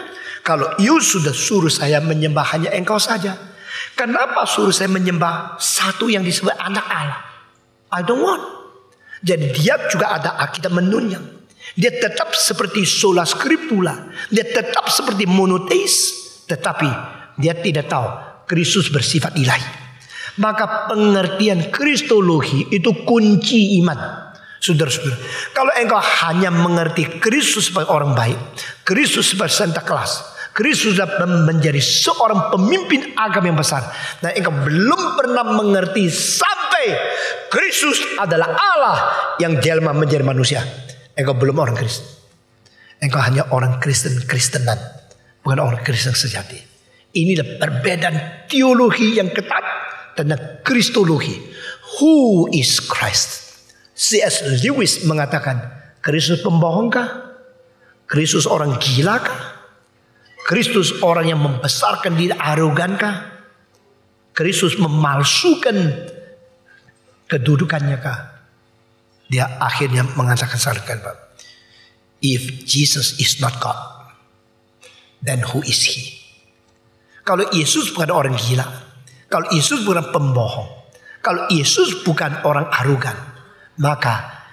kalau you sudah suruh saya menyembah hanya engkau saja, kenapa suruh saya menyembah satu yang disebut anak Allah? I don't want. Jadi dia juga ada akidah menunjang. Dia tetap seperti sola scriptura. Dia tetap seperti monoteis. Tetapi dia tidak tahu Kristus bersifat ilahi. Maka pengertian kristologi itu kunci iman. Saudara-saudara, kalau engkau hanya mengerti Kristus sebagai orang baik, Kristus sebagai Santa Claus, Kristus sudah menjadi seorang pemimpin agama yang besar, dan engkau belum pernah mengerti sampai Kristus adalah Allah yang jelma menjadi manusia, engkau belum orang Kristen. Engkau hanya orang Kristen-Kristenan, bukan orang Kristen sejati. Inilah perbedaan teologi yang ketat tentang kristologi. Who is Christ? C.S. Lewis mengatakan, Kristus pembohongkah? Kristus orang gilakah? Kristus orang yang membesarkan diri arogankah? Kristus memalsukan kedudukannya kah? Dia akhirnya mengatakan salahkan, if Jesus is not God, then who is he? Kalau Yesus bukan orang gila, kalau Yesus bukan pembohong, kalau Yesus bukan orang arogan, maka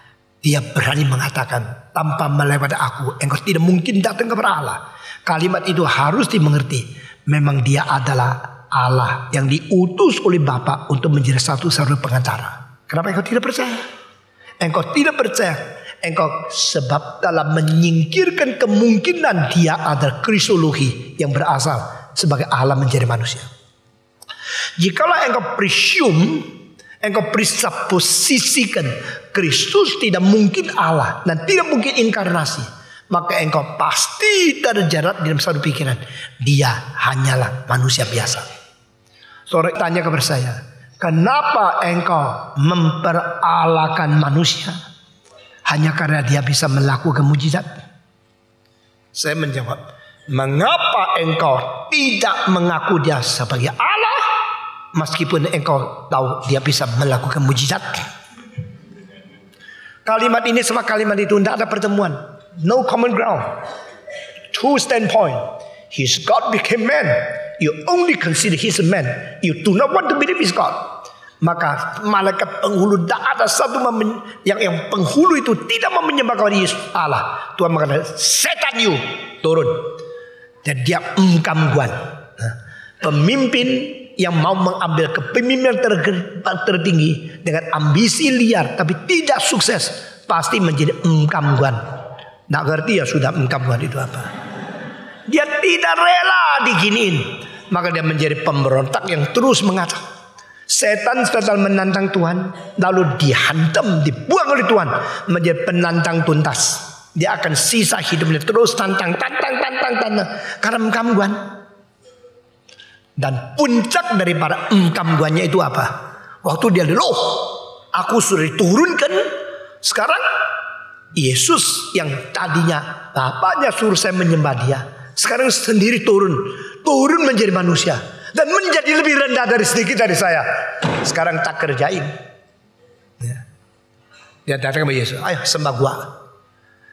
dia berani mengatakan, tanpa melewati aku, engkau tidak mungkin datang kepada Allah. Kalimat itu harus dimengerti. Memang dia adalah Allah yang diutus oleh Bapa untuk menjadi satu-satunya pengantara. Kenapa engkau tidak percaya? Engkau tidak percaya. engkau sebab dalam menyingkirkan kemungkinan dia adalah kristologi yang berasal sebagai Allah menjadi manusia. Jikalau engkau presume, engkau presupposisikan Kristus tidak mungkin Allah dan tidak mungkin inkarnasi, maka engkau pasti terjerat dalam satu pikiran, dia hanyalah manusia biasa. Saudara tanya kepada saya, kenapa engkau memperalakan manusia? Hanya karena dia bisa melakukan mujizat? Saya menjawab, mengapa engkau tidak mengaku dia sebagai Allah meskipun engkau tahu dia bisa melakukan mujizat? Kalimat ini sama kalimat itu tidak ada pertemuan. No common ground. Two standpoint. His God became man. You only consider he's a man. You do not want to believe he's God. Maka malaikat penghulu tidak ada satu yang penghulu itu tidak mau menyembah kepada Yesus Allah. Tuhan mengatakan, setan you turun. Dan dia engkamguan. Pemimpin yang mau mengambil kepemimpinan tertinggi dengan ambisi liar tapi tidak sukses, pasti menjadi engkamguan. Tidak ngerti ya sudah engkamguan itu apa. Dia tidak rela diginiin, maka dia menjadi pemberontak yang terus mengatakan. Setan setelah menantang Tuhan, lalu dihantam, dibuang oleh Tuhan, menjadi penantang tuntas. Dia akan sisa hidupnya terus tantang karena engkamguan. Dan puncak daripada engkamguannya itu apa? Waktu dia loh, aku sudah diturunkan. Sekarang Yesus yang tadinya bapaknya suruh saya menyembah dia, sekarang sendiri turun menjadi manusia. Dan menjadi lebih rendah dari sedikit dari saya. Sekarang tak kerjain. Dia datang ke Yesus. Ayo sembah gua.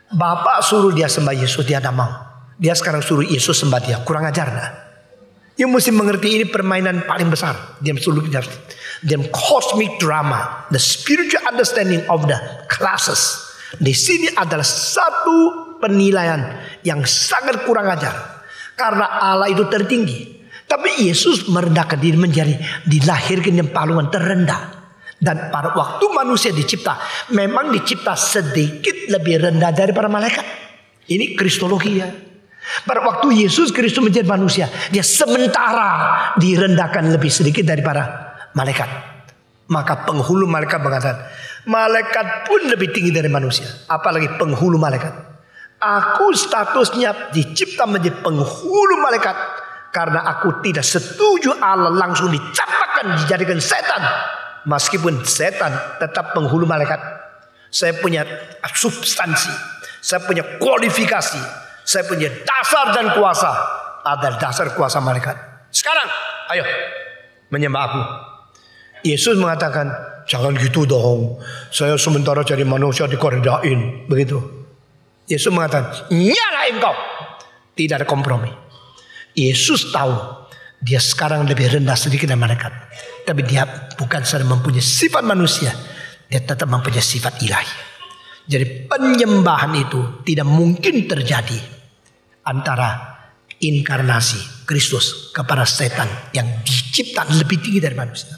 Bapak suruh dia sembah Yesus, dia tidak mau. Dia sekarang suruh Yesus sembah dia. Kurang ajar nah. Dia mesti mengerti ini permainan paling besar. Dia cosmic drama. The spiritual understanding of the classes. Di sini adalah satu penilaian yang sangat kurang ajar. Karena Allah itu tertinggi. Tapi Yesus merendahkan diri menjadi dilahirkan yang paling terendah. Dan pada waktu manusia dicipta, memang dicipta sedikit lebih rendah daripada malaikat. Ini kristologi ya. Pada waktu Yesus Kristus menjadi manusia, dia sementara direndahkan lebih sedikit daripada malaikat. Maka penghulu malaikat mengatakan, malaikat pun lebih tinggi dari manusia. Apalagi penghulu malaikat. Aku statusnya dicipta menjadi penghulu malaikat. Karena aku tidak setuju Allah langsung dicampakkan, dijadikan setan. Meskipun setan tetap penghulu malaikat. Saya punya substansi. Saya punya kualifikasi. Saya punya dasar dan kuasa. Ada dasar kuasa malaikat. Sekarang ayo menyembah aku. Yesus mengatakan, jangan gitu dong. Saya sementara jadi manusia dikoredain. Begitu. Yesus mengatakan, nyala engkau. Tidak ada kompromi. Yesus tahu dia sekarang lebih rendah sedikit dari malaikat. Tapi dia bukan saja mempunyai sifat manusia, dia tetap mempunyai sifat ilahi. Jadi penyembahan itu tidak mungkin terjadi antara inkarnasi Kristus kepada setan yang dicipta lebih tinggi dari manusia.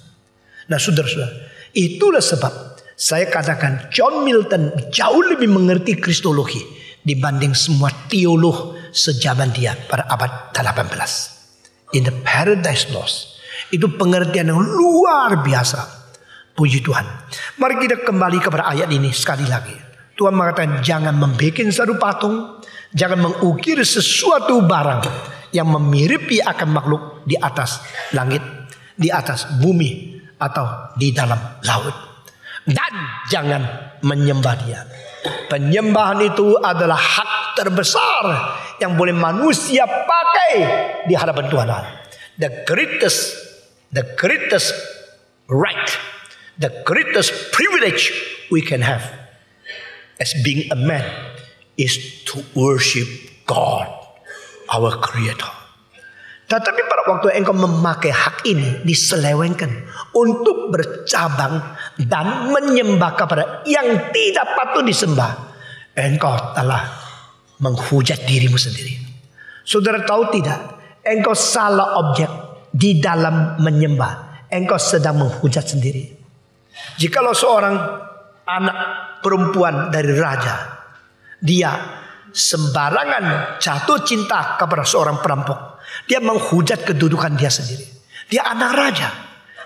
Nah saudara-saudara, itulah sebab saya katakan John Milton jauh lebih mengerti kristologi dibanding semua teolog sejaman dia pada abad 18. In the Paradise Lost. Itu pengertian yang luar biasa. Puji Tuhan. Mari kita kembali kepada ayat ini sekali lagi. Tuhan mengatakan jangan membuat satu patung. Jangan mengukir sesuatu barang yang memiripi akan makhluk di atas langit, di atas bumi, atau di dalam laut. Dan jangan menyembah dia. Penyembahan itu adalah hak terbesar yang boleh manusia pakai di hadapan Tuhan Allah. The greatest right, the greatest privilege we can have as being a man is to worship God, our Creator. Tetapi pada waktu engkau memakai hak ini diselewengkan untuk bercabang dan menyembah kepada yang tidak patut disembah, engkau telah menghujat dirimu sendiri. Saudara tahu tidak? Engkau salah objek di dalam menyembah. Engkau sedang menghujat sendiri. Jikalau seorang anak perempuan dari raja. Dia sembarangan jatuh cinta kepada seorang perampok. Dia menghujat kedudukan dia sendiri. Dia anak raja.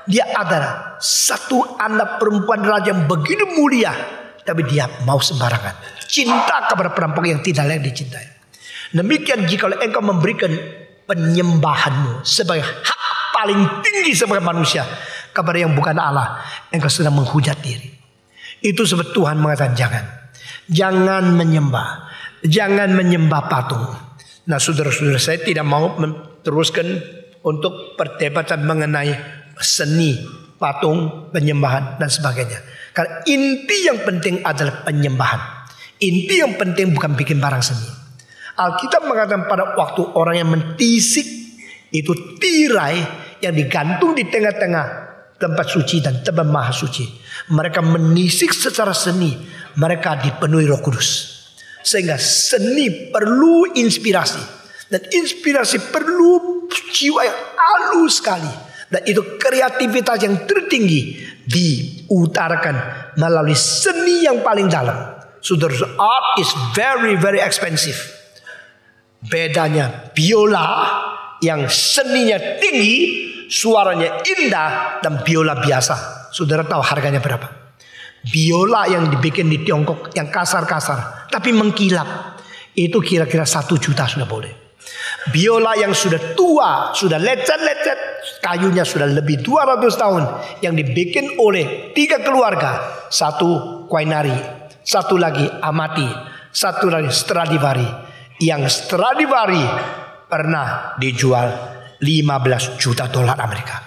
Dia adalah satu anak perempuan raja yang begitu mulia, tapi dia mau sembarangan cinta kepada perampok yang tidak layak dicintai. Demikian jika engkau memberikan penyembahanmu sebagai hak paling tinggi sebagai manusia kepada yang bukan Allah, engkau sedang menghujat diri. Itu sebab Tuhan mengatakan jangan menyembah patung. Nah, saudara-saudara, saya tidak mau meneruskan untuk perdebatan mengenai seni, patung, penyembahan dan sebagainya. Karena inti yang penting adalah penyembahan. Inti yang penting bukan bikin barang seni. Alkitab mengatakan pada waktu orang yang mentisik itu tirai yang digantung di tengah-tengah tempat suci dan tempat maha suci. Mereka menisik secara seni. Mereka dipenuhi Roh Kudus. Sehingga seni perlu inspirasi. Dan inspirasi perlu jiwa yang halus sekali. Dan itu kreativitas yang tertinggi diutarakan melalui seni yang paling dalam. Saudara, art is very very expensive. Bedanya biola yang seninya tinggi, suaranya indah, dan biola biasa. Saudara tahu harganya berapa? Biola yang dibikin di Tiongkok yang kasar-kasar tapi mengkilap, itu kira-kira 1 juta sudah boleh. Biola yang sudah tua, sudah lecet-lecet, kayunya sudah lebih 200 tahun, yang dibikin oleh 3 keluarga. Satu Guarneri, satu lagi Amati, satu lagi Stradivari. Yang Stradivari pernah dijual 15 juta dolar Amerika.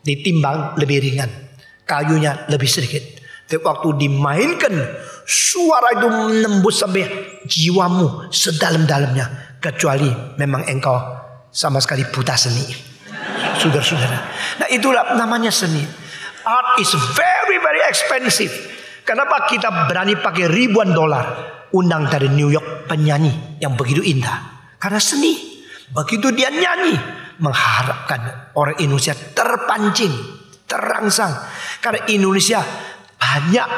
Ditimbang lebih ringan, kayunya lebih sedikit. Tapi waktu dimainkan, suara itu menembus sampai jiwamu sedalam-dalamnya. Kecuali memang engkau sama sekali buta seni, saudara-saudara. Nah, itulah namanya seni. Art is very very expensive. Kenapa kita berani pakai ribuan dolar undang dari New York penyanyi yang begitu indah? Karena seni. Begitu dia nyanyi, mengharapkan orang Indonesia terpancing, terangsang. Karena Indonesia banyak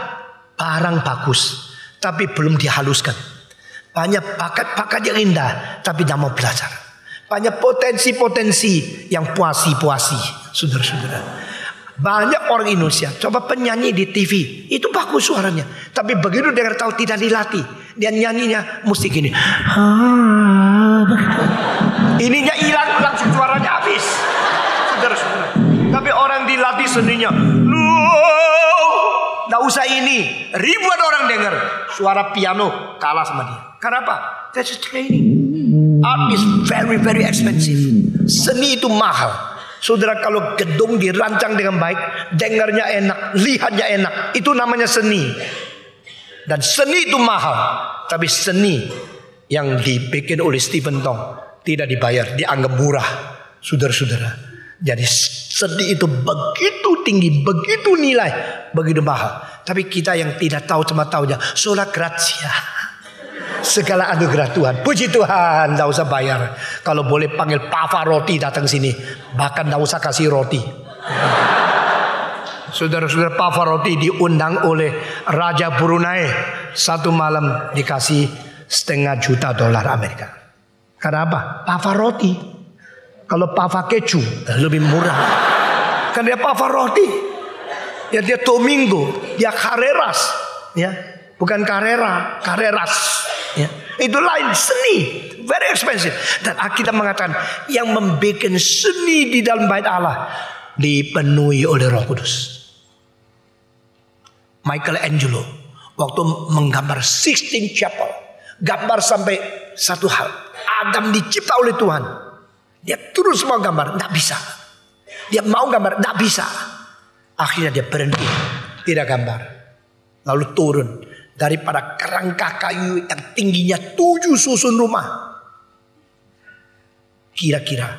barang bagus, tapi belum dihaluskan. Banyak bakat-bakat yang indah, tapi tidak mau belajar. Banyak potensi-potensi yang puasi-puasi, saudara-saudara. Banyak orang Indonesia, coba penyanyi di TV, itu bagus suaranya. Tapi begitu dengar tahu tidak dilatih, dia nyanyinya mesti gini. Ininya hilang, langsung suaranya habis, saudara-saudara. Tapi orang dilatih seninya, tidak usah ini, ribuan orang dengar, suara piano kalah sama dia. Kenapa? That's training. Art is very very expensive. Seni itu mahal. Saudara, kalau gedung dirancang dengan baik, dengarnya enak, lihatnya enak, itu namanya seni. Dan seni itu mahal. Tapi seni yang dibikin oleh Stephen Tong tidak dibayar, dianggap murah, saudara-saudara. Jadi seni itu begitu tinggi, begitu nilai, begitu mahal. Tapi kita yang tidak tahu cuma tahunya sola gratia. Segala anugerah Tuhan. Puji Tuhan, tidak usah bayar. Kalau boleh panggil Pavarotti datang sini, bahkan tidak usah kasih roti. Saudara-saudara, Pavarotti diundang oleh Raja Brunei, 1 malam dikasih $0,5 juta Amerika. Karena apa? Pavarotti. Kalau Pava keju lebih murah. Kan dia Pavarotti. Ya, dia Domingo, dia Carreras, ya. Bukan Carrera, Carreras. Ya, itu lain, seni, very expensive. Dan kita mengatakan yang membuat seni di dalam bait Allah dipenuhi oleh Roh Kudus. Michelangelo waktu menggambar Sistine Chapel, gambar sampai satu hal, Adam dicipta oleh Tuhan, dia terus mau gambar, tidak bisa. Dia mau gambar, tidak bisa. Akhirnya dia berhenti, tidak gambar, lalu turun daripada kerangka kayu yang tingginya 7 susun rumah, kira-kira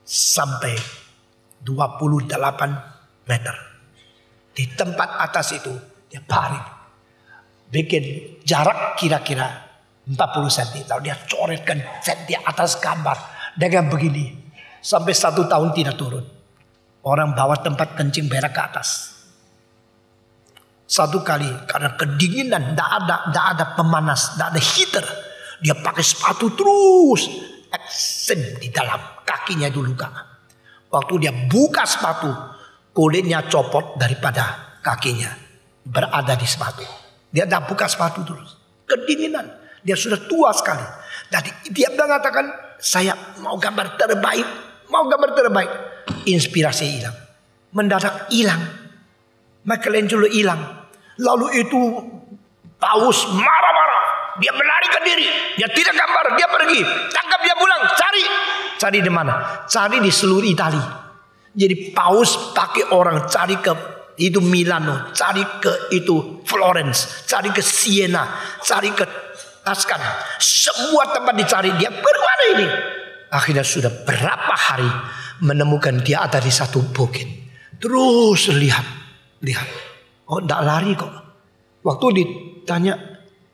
sampai 28 meter. Di tempat atas itu dia baring, bikin jarak kira-kira 40 cm. Lalu dia coretkan di atas gambar dengan begini, sampai 1 tahun tidak turun. Orang bawa tempat kencing berak ke atas. Satu kali karena kedinginan, tidak ada pemanas, tidak ada heater, dia pakai sepatu terus, eksem di dalam kakinya itu luka. Waktu dia buka sepatu, kulitnya copot daripada kakinya, berada di sepatu. Dia tidak buka sepatu terus, kedinginan. Dia sudah tua sekali. Jadi dia mengatakan, saya mau gambar terbaik, Inspirasi hilang, mendadak hilang. Michelangelo hilang. Lalu itu Paus marah-marah. Dia melarikan diri. Dia tidak gambar. Dia pergi. Tangkap dia pulang. Cari di mana? Cari di seluruh Italia. Jadi Paus pakai orang cari ke itu Milano, cari ke itu Florence, cari ke Siena, cari ke Toscana. Semua tempat dicari. Dia bermana ini? Akhirnya sudah berapa hari menemukan dia ada di satu bukit. Terus lihat. Oh, tidak lari kok. Waktu ditanya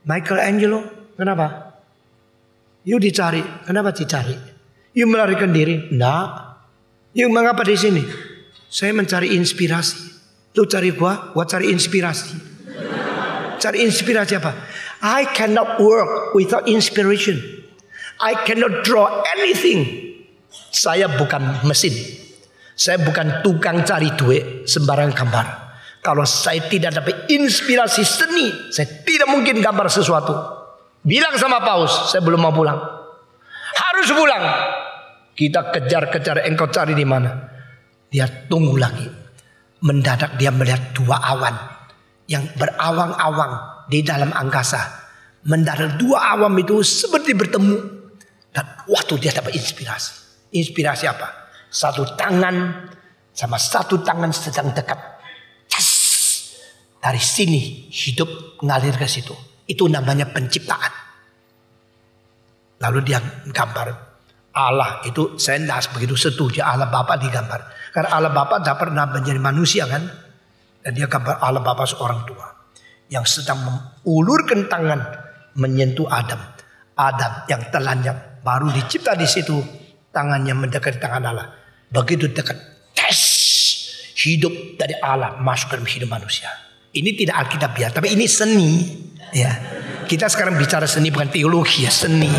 Michelangelo, kenapa? You dicari, kenapa dicari? You melarikan diri? Tidak. You mengapa di sini? Saya mencari inspirasi. Lu cari gua cari inspirasi. Cari inspirasi apa? I cannot work without inspiration. I cannot draw anything. Saya bukan mesin. Saya bukan tukang cari duit sembarang gambar. Kalau saya tidak dapat inspirasi seni, saya tidak mungkin gambar sesuatu. Bilang sama Paus, saya belum mau pulang. Harus pulang. Kita kejar-kejar, engkau cari di mana? Dia tunggu lagi. Mendadak dia melihat dua awan yang berawang-awang di dalam angkasa. Mendadak dua awan itu seperti bertemu. Dan waktu dia dapat inspirasi. Inspirasi apa? Satu tangan sama satu tangan sedang dekat. Yes! Dari sini hidup ngalir ke situ. Itu namanya penciptaan. Lalu dia gambar Allah itu, saya tidak begitu setuju Allah Bapa digambar. Karena Allah Bapa tidak pernah menjadi manusia kan. Dan dia gambar Allah Bapa seorang tua. Yang sedang mengulurkan tangan menyentuh Adam. Adam yang telanjang. Baru dicipta di situ, tangannya mendekati tangan Allah. Begitu dekat, tes hidup dari Allah masuk ke dalam hidup manusia. Ini tidak alkitabiah, tapi ini seni. Ya, kita sekarang bicara seni bukan teologi ya, seni.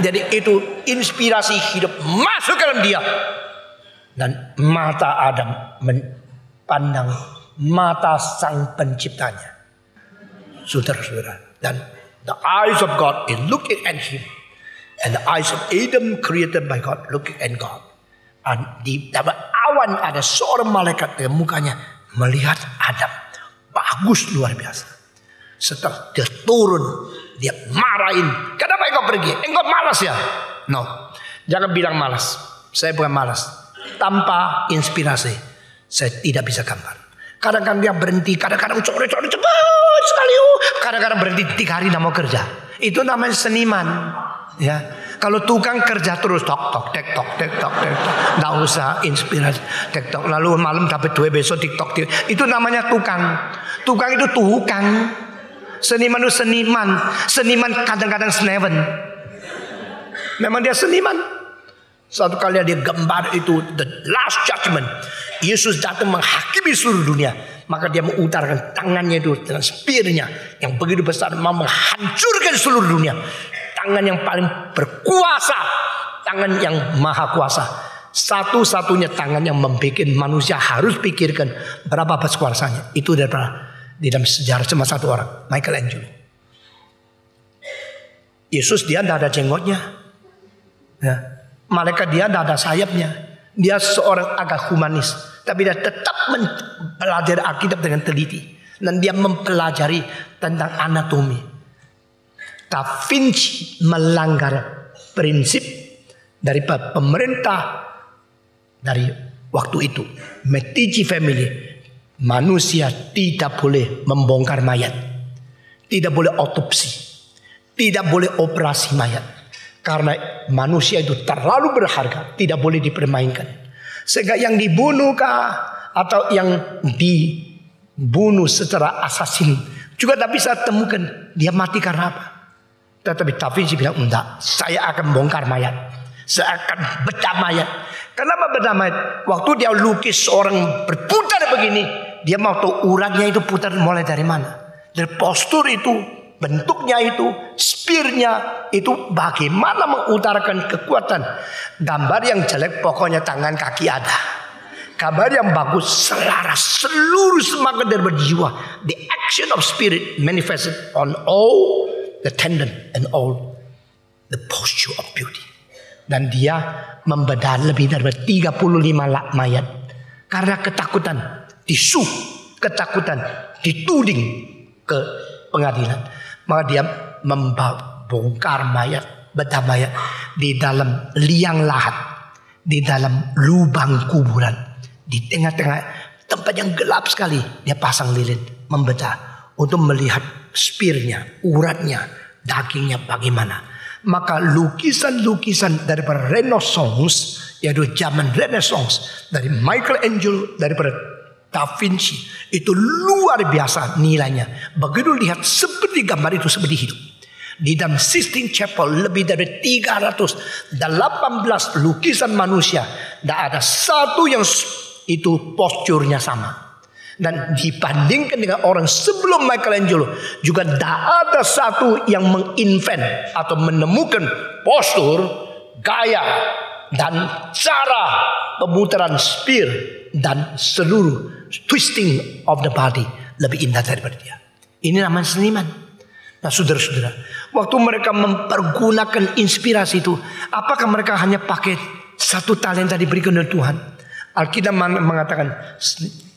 Jadi itu inspirasi hidup masuk ke dalam dia. Dan mata Adam memandang mata sang penciptanya. Saudara-saudara, dan the eyes of God is looking at him. And the eyes of Adam created by God looking at God. And di dalam awan ada seorang malaikat yang mukanya melihat Adam. Bagus luar biasa. Setelah dia turun, dia marahin. Kenapa engkau pergi? Engkau malas ya? No. Jangan bilang malas. Saya bukan malas. Tanpa inspirasi, saya tidak bisa gambar. Kadang-kadang dia berhenti, kadang-kadang core-core cepat sekali. Kadang-kadang berhenti 3 hari tidak mau kerja. Itu namanya seniman. Ya, kalau tukang kerja terus tok, nggak usah inspirasi, tok. Lalu malam dapat duit, besok tiktok. Itu namanya tukang. Tukang itu tukang. Seniman itu seniman kadang-kadang senewen. Memang dia seniman. Suatu kali dia gambar itu the last judgment. Yesus datang menghakimi seluruh dunia. Maka dia mengutarkan tangannya itu dengan spearnya yang begitu besar, mau menghancurkan seluruh dunia. Tangan yang paling berkuasa, tangan yang maha kuasa. Satu-satunya tangan yang membuat manusia harus pikirkan berapa pas kuasanya. Itu daripada di dalam sejarah cuma satu orang, Michelangelo. Yesus dia tidak ada jenggotnya. Ya. Malaikat dia tidak ada sayapnya. Dia seorang agak humanis, tapi dia tetap mempelajari Alkitab dengan teliti. Dan dia mempelajari tentang anatomi. Da Vinci melanggar prinsip dari pemerintah dari waktu itu. Medici family. Manusia tidak boleh membongkar mayat. Tidak boleh otopsi. Tidak boleh operasi mayat. Karena manusia itu terlalu berharga. Tidak boleh dipermainkan. Sehingga yang dibunuh atau yang dibunuh secara asasin juga tidak bisa temukan dia mati karena apa. Tetapi Da Vinci bilang enggak, saya akan bongkar mayat. Saya akan bedah mayat. Kenapa bedah mayat? Waktu dia lukis seorang berputar begini, Dia mau tahu uratnya itu putar mulai dari mana. Dari postur itu, bentuknya itu, spearnya itu bagaimana mengutarakan kekuatan. Gambar yang jelek pokoknya tangan kaki ada. Gambar yang bagus selaras seluruh semangat dari berjiwa. The action of spirit manifested on all the tendon and all the posture of beauty. Dan dia membedah lebih dari 35 mayat. Karena ketakutan, ketakutan, dituding ke pengadilan. Maka dia membongkar mayat, bedah mayat di dalam liang lahat, di dalam lubang kuburan, di tengah-tengah tempat yang gelap sekali. Dia pasang lilin, membedah untuk melihat spearnya, uratnya, dagingnya bagaimana. Maka lukisan-lukisan daripada Renaissance, yaitu zaman Renaissance, dari Michelangelo, daripada Da Vinci, itu luar biasa nilainya. Begitu lihat seperti gambar itu seperti hidup. Di dalam Sistine Chapel lebih dari 318 lukisan manusia. Tidak ada satu yang itu posturnya sama. Dan dibandingkan dengan orang sebelum Michelangelo, juga tidak ada satu yang menginvent atau menemukan postur, gaya, dan cara pemutaran spear dan seluruh twisting of the body lebih indah daripada dia. Ini namanya seniman. Nah, saudara-saudara, waktu mereka mempergunakan inspirasi itu, apakah mereka hanya pakai satu talenta diberikan oleh Tuhan? Alkitab mengatakan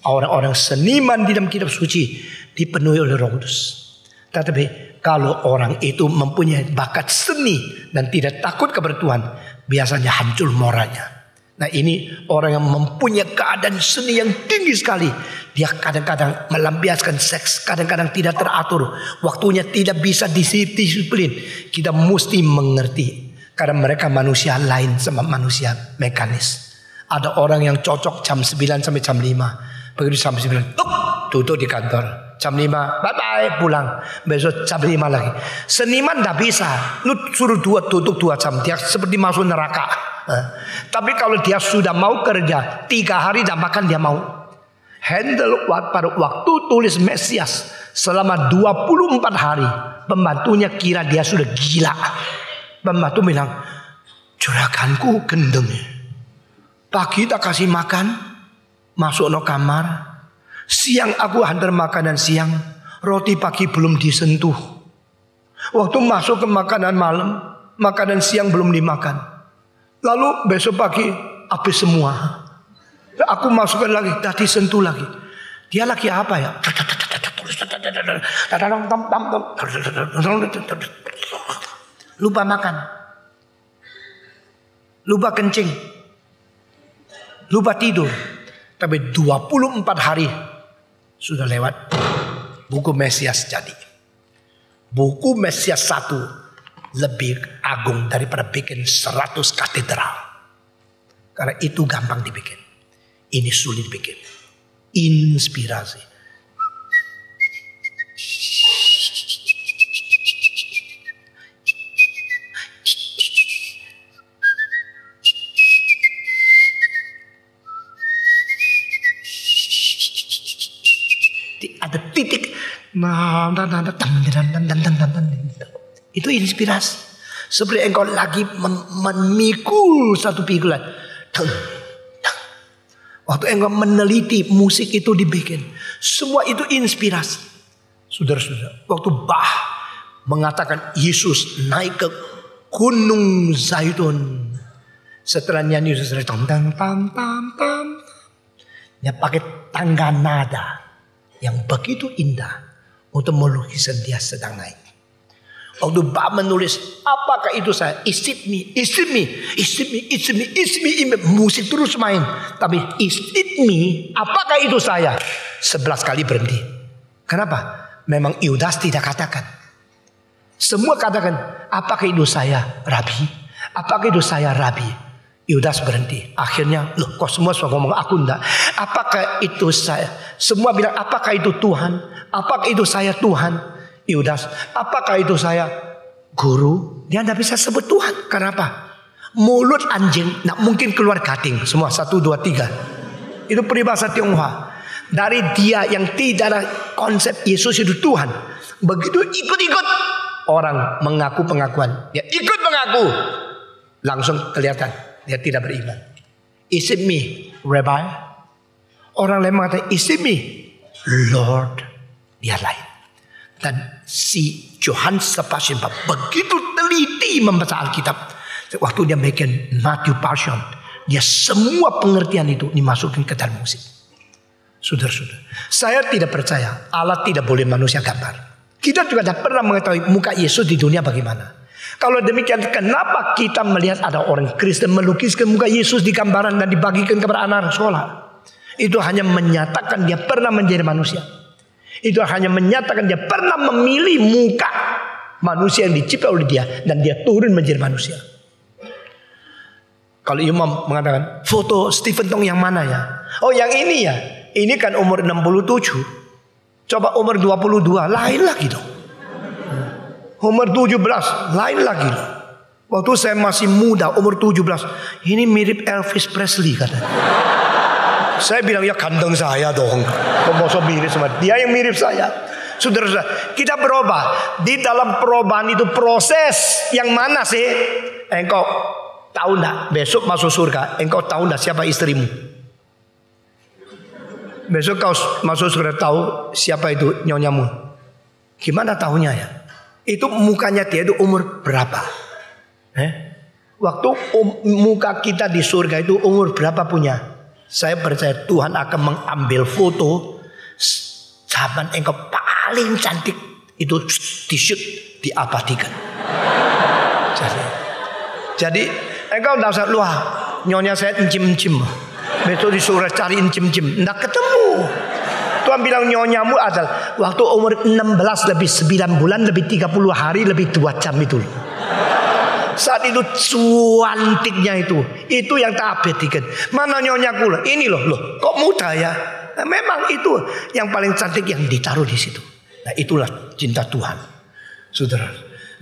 orang-orang seniman di dalam kitab suci dipenuhi oleh Roh Kudus. Tetapi kalau orang itu mempunyai bakat seni dan tidak takut kepada Tuhan, biasanya hancur moralnya. Nah, ini orang yang mempunyai keadaan seni yang tinggi sekali. Dia kadang-kadang melampiaskan seks, kadang-kadang tidak teratur, waktunya tidak bisa disiplin. Kita mesti mengerti, karena mereka manusia lain sama manusia mekanis. Ada orang yang cocok jam 9 sampai jam 5. Begitu jam 9 tutup di kantor. Jam 5 bye-bye pulang. Besok jam 5 lagi. Seniman tidak bisa. Lu suruh tutup 2 jam, dia seperti masuk neraka. Tapi kalau dia sudah mau kerja 3 hari dan makan, dia mau handle pada waktu tulis Mesias selama 24 hari. Pembantunya kira dia sudah gila. Pembantu bilang, juraganku gendeng. Pagi tak kasih makan, masuk no kamar. Siang aku hantar makanan siang, roti pagi belum disentuh. Waktu masuk ke makanan malam, makanan siang belum dimakan. Lalu besok pagi habis semua. Aku masukkan lagi, tadi sentuh lagi. Dia lagi apa ya? Lupa makan, lupa kencing, lupa tidur. Tapi 24 hari sudah lewat, buku Mesias jadi. Buku Mesias 1 lebih agung daripada bikin 100 katedral. Karena itu gampang dibikin, ini sulit dibikin. Inspirasi. Ada titik, itu inspirasi. Seperti engkau lagi memikul satu pikulan. Waktu engkau meneliti musik itu dibikin, semua itu inspirasi. Saudara-saudara, waktu Bach mengatakan Yesus naik ke Gunung Zaitun, setelah nyanyi Yesus tam tam tam tam, dia pakai tangga nada yang begitu indah untuk melukiskan dia sedang naik. Waktu Bach menulis, apakah itu saya? Is it me? Is it me? Is it me? Is it me? Is it me? Musik terus main. Tapi is it me? Apakah itu saya? 11 kali berhenti. Kenapa? Memang Yudas tidak katakan. Semua katakan, apakah itu saya, Rabi? Apakah itu saya, Rabi? Yudas berhenti. Akhirnya, loh kok semua ngomong aku enggak? Apakah itu saya? Semua bilang, apakah itu Tuhan? Apakah itu saya Tuhan? Yudas, apakah itu saya, Guru? Dia tidak bisa sebut Tuhan. Kenapa? Mulut anjing tidak mungkin keluar gading. Semua 1, 2, 3. Itu peribahasa Tionghoa. Dari dia yang tidak ada konsep Yesus itu Tuhan, begitu ikut-ikut orang mengaku pengakuan, dia ikut mengaku, langsung kelihatan dia tidak beriman. Is it me, Rabbi? Orang lain mengatakan, is it me, Lord? Dia lain. Dan si Johannes Sebastian Bach begitu teliti membaca Alkitab. Waktu dia bikin Matthew Passion, dia semua pengertian itu dimasukin ke dalam musik. Saudara-saudara, saya tidak percaya Allah tidak boleh manusia gambar. Kita juga tidak pernah mengetahui muka Yesus di dunia bagaimana. Kalau demikian, kenapa kita melihat ada orang Kristen melukiskan muka Yesus di gambaran dan dibagikan kepada anak sekolah? Itu hanya menyatakan dia pernah menjadi manusia. Itu hanya menyatakan dia pernah memilih muka manusia yang dicipta oleh dia, dan dia turun menjadi manusia. Kalau imam mengatakan, foto Stephen Tong yang mana ya? Oh, yang ini ya. Ini kan umur 67. Coba umur 22, lain lagi dong. Umur 17, lain lagi loh. Waktu saya masih muda, umur 17, ini mirip Elvis Presley katanya. Saya bilang, ya kandang saya dong. Kok mau mirip sama dia yang mirip saya. Saudara-saudara, kita berubah. Di dalam perubahan itu proses yang mana sih? Engkau tahu enggak besok masuk surga? Engkau tahu enggak siapa istrimu? Besok kau masuk surga, tahu siapa itu nyonyamu? Gimana tahunya ya? Itu mukanya dia itu umur berapa? Waktu muka kita di surga itu umur berapa punya? Saya percaya Tuhan akan mengambil foto zaman engkau paling cantik itu, di-shoot, diabadikan. Jadi engkau tidak usah, wah nyonya saya encim-encim, besok di surga cari encim-encim, tidak ketemu. Tuhan bilang nyonya,mu adalah waktu umur 16 lebih 9 bulan lebih 30 hari lebih 2 jam itu. Saat itu cantiknya itu yang tak abadikan. Mana nyonyaku? Ini loh, kok muda ya? Nah, memang itu yang paling cantik yang ditaruh di situ. Nah, itulah cinta Tuhan. Saudara,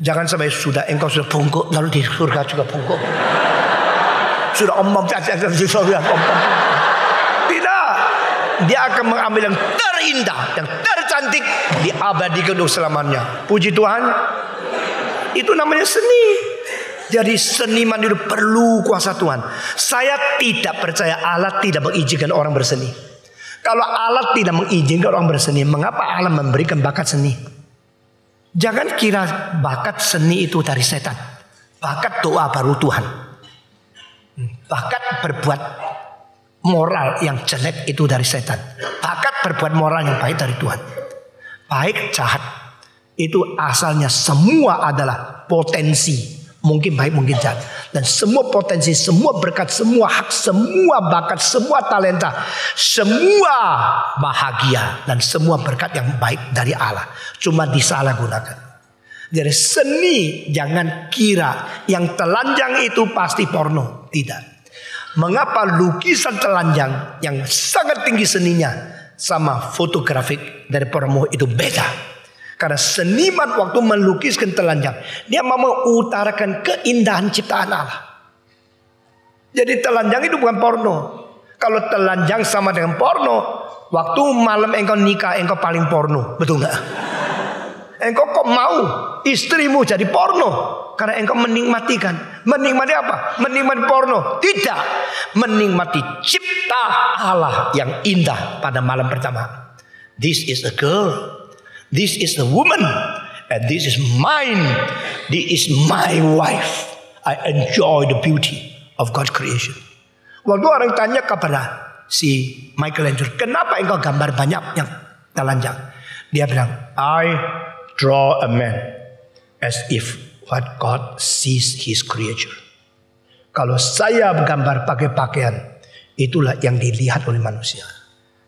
jangan sampai sudah engkau sudah bungkuk lalu di surga juga bungkuk. Sudah omong cacat di surga omong. Tidak, dia akan mengambil yang terindah, yang tercantik, diabadikan untuk selamanya. Puji Tuhan. Itu namanya seni. Jadi seniman itu perlu kuasa Tuhan. Saya tidak percaya Allah tidak mengizinkan orang berseni. Kalau Allah tidak mengizinkan orang berseni, mengapa Allah memberikan bakat seni? Jangan kira bakat seni itu dari setan. Bakat doa baru Tuhan. Bakat berbuat moral yang jelek itu dari setan. Bakat berbuat moral yang baik dari Tuhan. Baik jahat itu asalnya semua adalah potensi. Mungkin baik, mungkin jahat. Dan semua potensi, semua berkat, semua hak, semua bakat, semua talenta, semua bahagia dan semua berkat yang baik dari Allah cuma disalahgunakan. Jadi seni, jangan kira yang telanjang itu pasti porno. Tidak. Mengapa lukisan telanjang yang sangat tinggi seninya sama fotografik dari porno itu beda? Karena seniman waktu melukiskan telanjang, dia mau mengutarakan keindahan ciptaan Allah. Jadi telanjang itu bukan porno. Kalau telanjang sama dengan porno, waktu malam engkau nikah, engkau paling porno. Betul nggak? Engkau kok mau istrimu jadi porno? Karena engkau menikmatikan. Menikmati apa? Menikmati porno. Tidak. Menikmati cipta Allah yang indah pada malam pertama. This is a girl. This is the woman, and this is mine. This is my wife. I enjoy the beauty of God's creation. Waktu orang tanya kepada si Michelangelo, kenapa engkau gambar banyak yang telanjang? Dia bilang, I draw a man as if what God sees his creature. Kalau saya gambar pakai pakaian, itulah yang dilihat oleh manusia.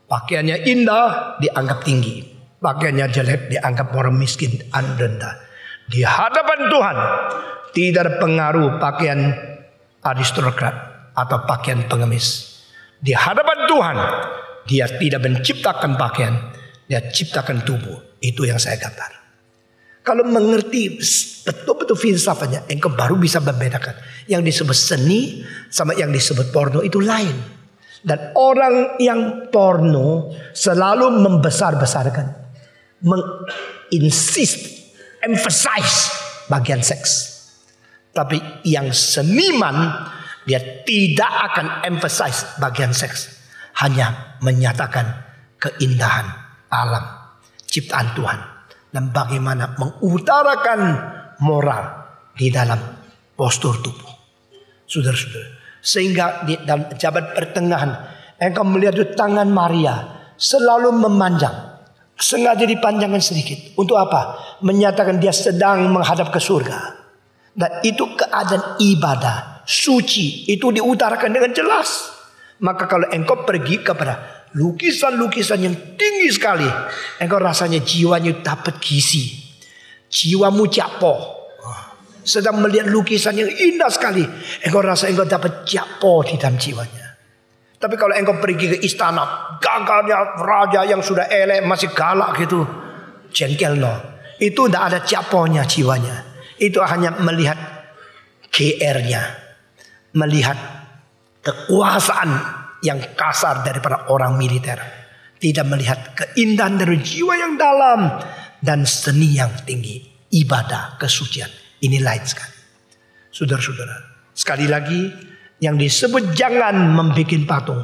Pakaiannya indah, dianggap tinggi. Pakaiannya jelek, dianggap orang miskin dan rendah. Di hadapan Tuhan tidak ada pengaruh pakaian aristokrat atau pakaian pengemis. Di hadapan Tuhan dia tidak menciptakan pakaian, dia ciptakan tubuh. Itu yang saya gambar. Kalau mengerti betul-betul filsafatnya, engkau baru bisa membedakan yang disebut seni sama yang disebut porno itu lain. Dan orang yang porno selalu membesar-besarkan, menginsist, emphasize bagian seks. Tapi yang seniman, dia tidak akan emphasize bagian seks. Hanya menyatakan keindahan alam, ciptaan Tuhan. Dan bagaimana mengutarakan moral di dalam postur tubuh. Saudara-saudara. Sehingga di dalam jabat pertengahan engkau melihat itu tangan Maria selalu memanjang, sengaja dipanjangkan sedikit. Untuk apa? Menyatakan dia sedang menghadap ke surga. Dan itu keadaan ibadah suci, itu diutarakan dengan jelas. Maka kalau engkau pergi kepada lukisan-lukisan yang tinggi sekali, engkau rasanya jiwanya dapat gizi, jiwamu japo. Sedang melihat lukisan yang indah sekali, engkau rasa engkau dapat japo di dalam jiwanya. Tapi kalau engkau pergi ke istana, gagahnya raja yang sudah elek masih galak gitu, jengkel no, itu tidak ada japonya jiwanya. Itu hanya melihat GR-nya, melihat kekuasaan yang kasar daripada orang militer, tidak melihat keindahan dari jiwa yang dalam dan seni yang tinggi, ibadah, kesucian. Ini lain sekali. Saudara-saudara, sekali lagi yang disebut jangan membuat patung,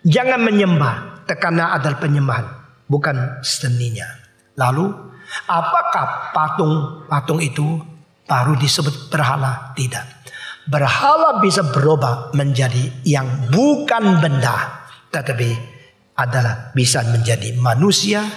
jangan menyembah, tekannya adalah penyembahan, bukan seninya. Lalu apakah patung itu baru disebut berhala? Tidak. Berhala bisa berubah menjadi yang bukan benda, tetapi adalah bisa menjadi manusia,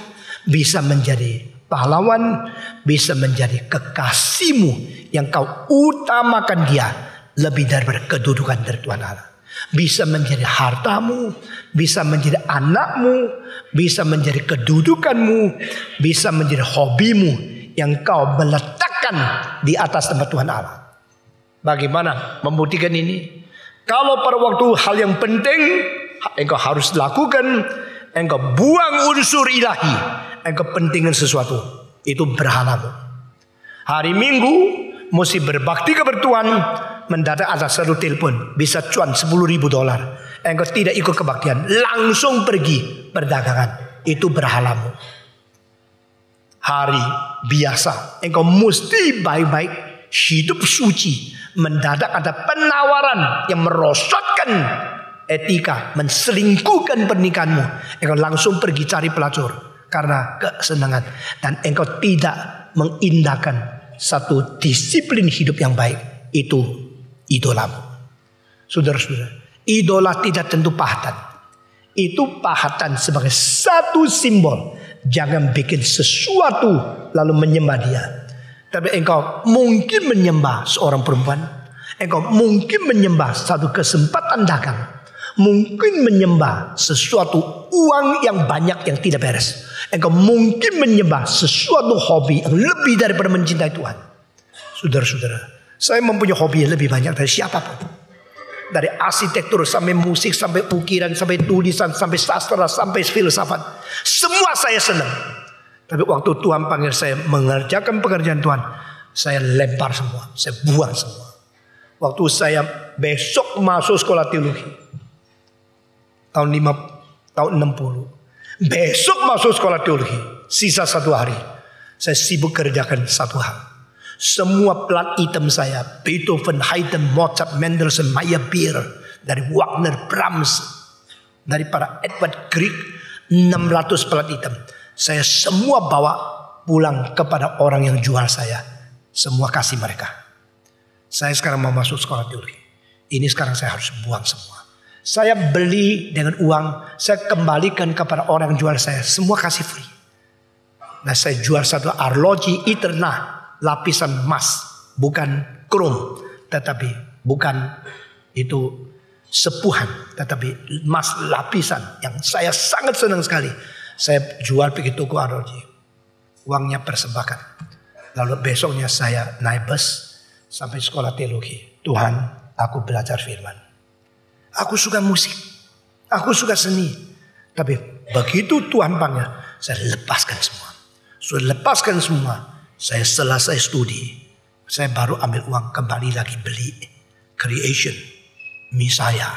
bisa menjadi pahlawan, bisa menjadi kekasihmu yang kau utamakan dia lebih daripada kedudukan dari Tuhan Allah. Bisa menjadi hartamu, bisa menjadi anakmu, bisa menjadi kedudukanmu, bisa menjadi hobimu yang kau meletakkan di atas tempat Tuhan Allah. Bagaimana membuktikan ini? Kalau pada waktu hal yang penting engkau harus lakukan, engkau buang unsur ilahi, engkau pentingkan sesuatu, itu berhalamu. Hari Minggu mesti berbakti kepada Tuhan, mendadak ada satu telepon bisa cuan $10.000. Engkau tidak ikut kebaktian, langsung pergi perdagangan, itu berhalamu. Hari biasa engkau mesti baik-baik hidup suci, mendadak ada penawaran yang merosotkan etika, menselingkuhkan pernikahanmu, engkau langsung pergi cari pelacur karena kesenangan, dan engkau tidak mengindahkan satu disiplin hidup yang baik, itu idolamu. Saudara-saudara, idola tidak tentu pahatan. Itu pahatan sebagai satu simbol. Jangan bikin sesuatu lalu menyembah dia. Tapi engkau mungkin menyembah seorang perempuan, engkau mungkin menyembah satu kesempatan dagang, mungkin menyembah sesuatu uang yang banyak yang tidak beres, engkau mungkin menyembah sesuatu hobi yang lebih daripada mencintai Tuhan. Saudara-saudara, saya mempunyai hobi yang lebih banyak dari siapapun. Dari arsitektur sampai musik, sampai ukiran, sampai tulisan, sampai sastra, sampai filsafat, semua saya senang. Tapi waktu Tuhan panggil saya mengerjakan pekerjaan Tuhan, saya lempar semua, saya buang semua. Waktu saya besok masuk sekolah teologi, tahun 60, besok masuk sekolah teologi, sisa 1 hari, saya sibuk kerjakan satu hal. Semua plat hitam saya, Beethoven, Haydn, Mozart, Mendelssohn, Meyerbeer, dari Wagner, Brahms, dari para Edward Grieg, 600 plat hitam. Saya semua bawa pulang kepada orang yang jual saya. Semua kasih mereka. Saya sekarang mau masuk sekolah teologi. Ini sekarang saya harus buang semua. Saya beli dengan uang, saya kembalikan kepada orang yang jual saya. Semua kasih free. Nah, saya jual satu arloji Eterna, lapisan emas, bukan krom, tetapi bukan itu sepuhan, tetapi emas lapisan yang saya sangat senang sekali. Saya jual pergi toko arloji, uangnya persembahkan. Lalu besoknya saya naik bus sampai sekolah teologi. Tuhan, aku belajar firman. Aku suka musik, aku suka seni. Tapi begitu Tuhan panggil, saya lepaskan semua. Sudah lepaskan semua. Saya selesai studi, saya baru ambil uang kembali lagi beli Creation, Misaya,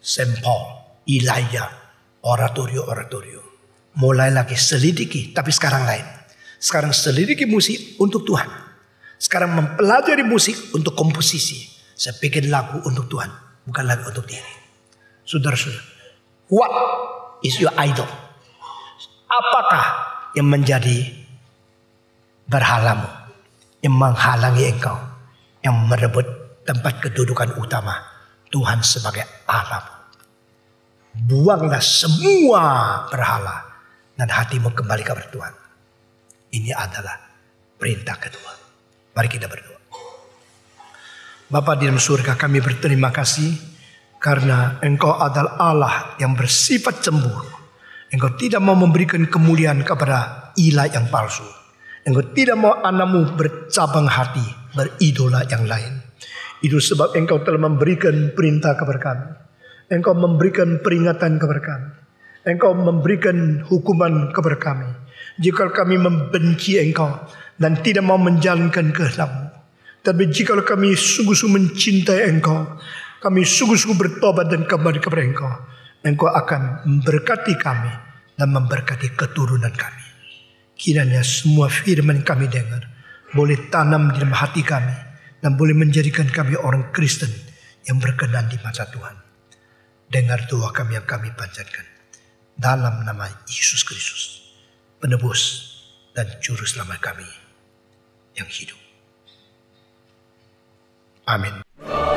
Saint Paul, Elijah, oratorio. Mulai lagi selidiki, tapi sekarang lain. Sekarang selidiki musik untuk Tuhan. Sekarang mempelajari musik untuk komposisi. Saya bikin lagu untuk Tuhan, bukan lagi untuk diri. Saudara-saudara, what is your idol? Apakah yang menjadi berhalamu, yang menghalangi engkau, yang merebut tempat kedudukan utama Tuhan sebagai Allahmu? Buanglah semua berhala dan hatimu kembali kepada Tuhan. Ini adalah perintah kedua. Mari kita berdoa. Bapa di dalam surga, kami berterima kasih karena Engkau adalah Allah yang bersifat cemburu. Engkau tidak mau memberikan kemuliaan kepada ilah yang palsu. Engkau tidak mau anakmu bercabang hati, beridola yang lain. Itu sebab Engkau telah memberikan perintah kepada kami. Engkau memberikan peringatan kepada kami. Engkau memberikan hukuman kepada kami. Jika kami membenci Engkau dan tidak mau menjalankan kehendak-Mu. Tapi jika kami sungguh-sungguh mencintai Engkau, kami sungguh-sungguh bertobat dan kembali kepada Engkau, Engkau akan memberkati kami dan memberkati keturunan kami. Kiranya semua firman kami dengar boleh tanam di dalam hati kami dan boleh menjadikan kami orang Kristen yang berkenan di mata Tuhan. Dengar doa kami yang kami panjatkan dalam nama Yesus Kristus, penebus dan juru selamat kami yang hidup. Amin.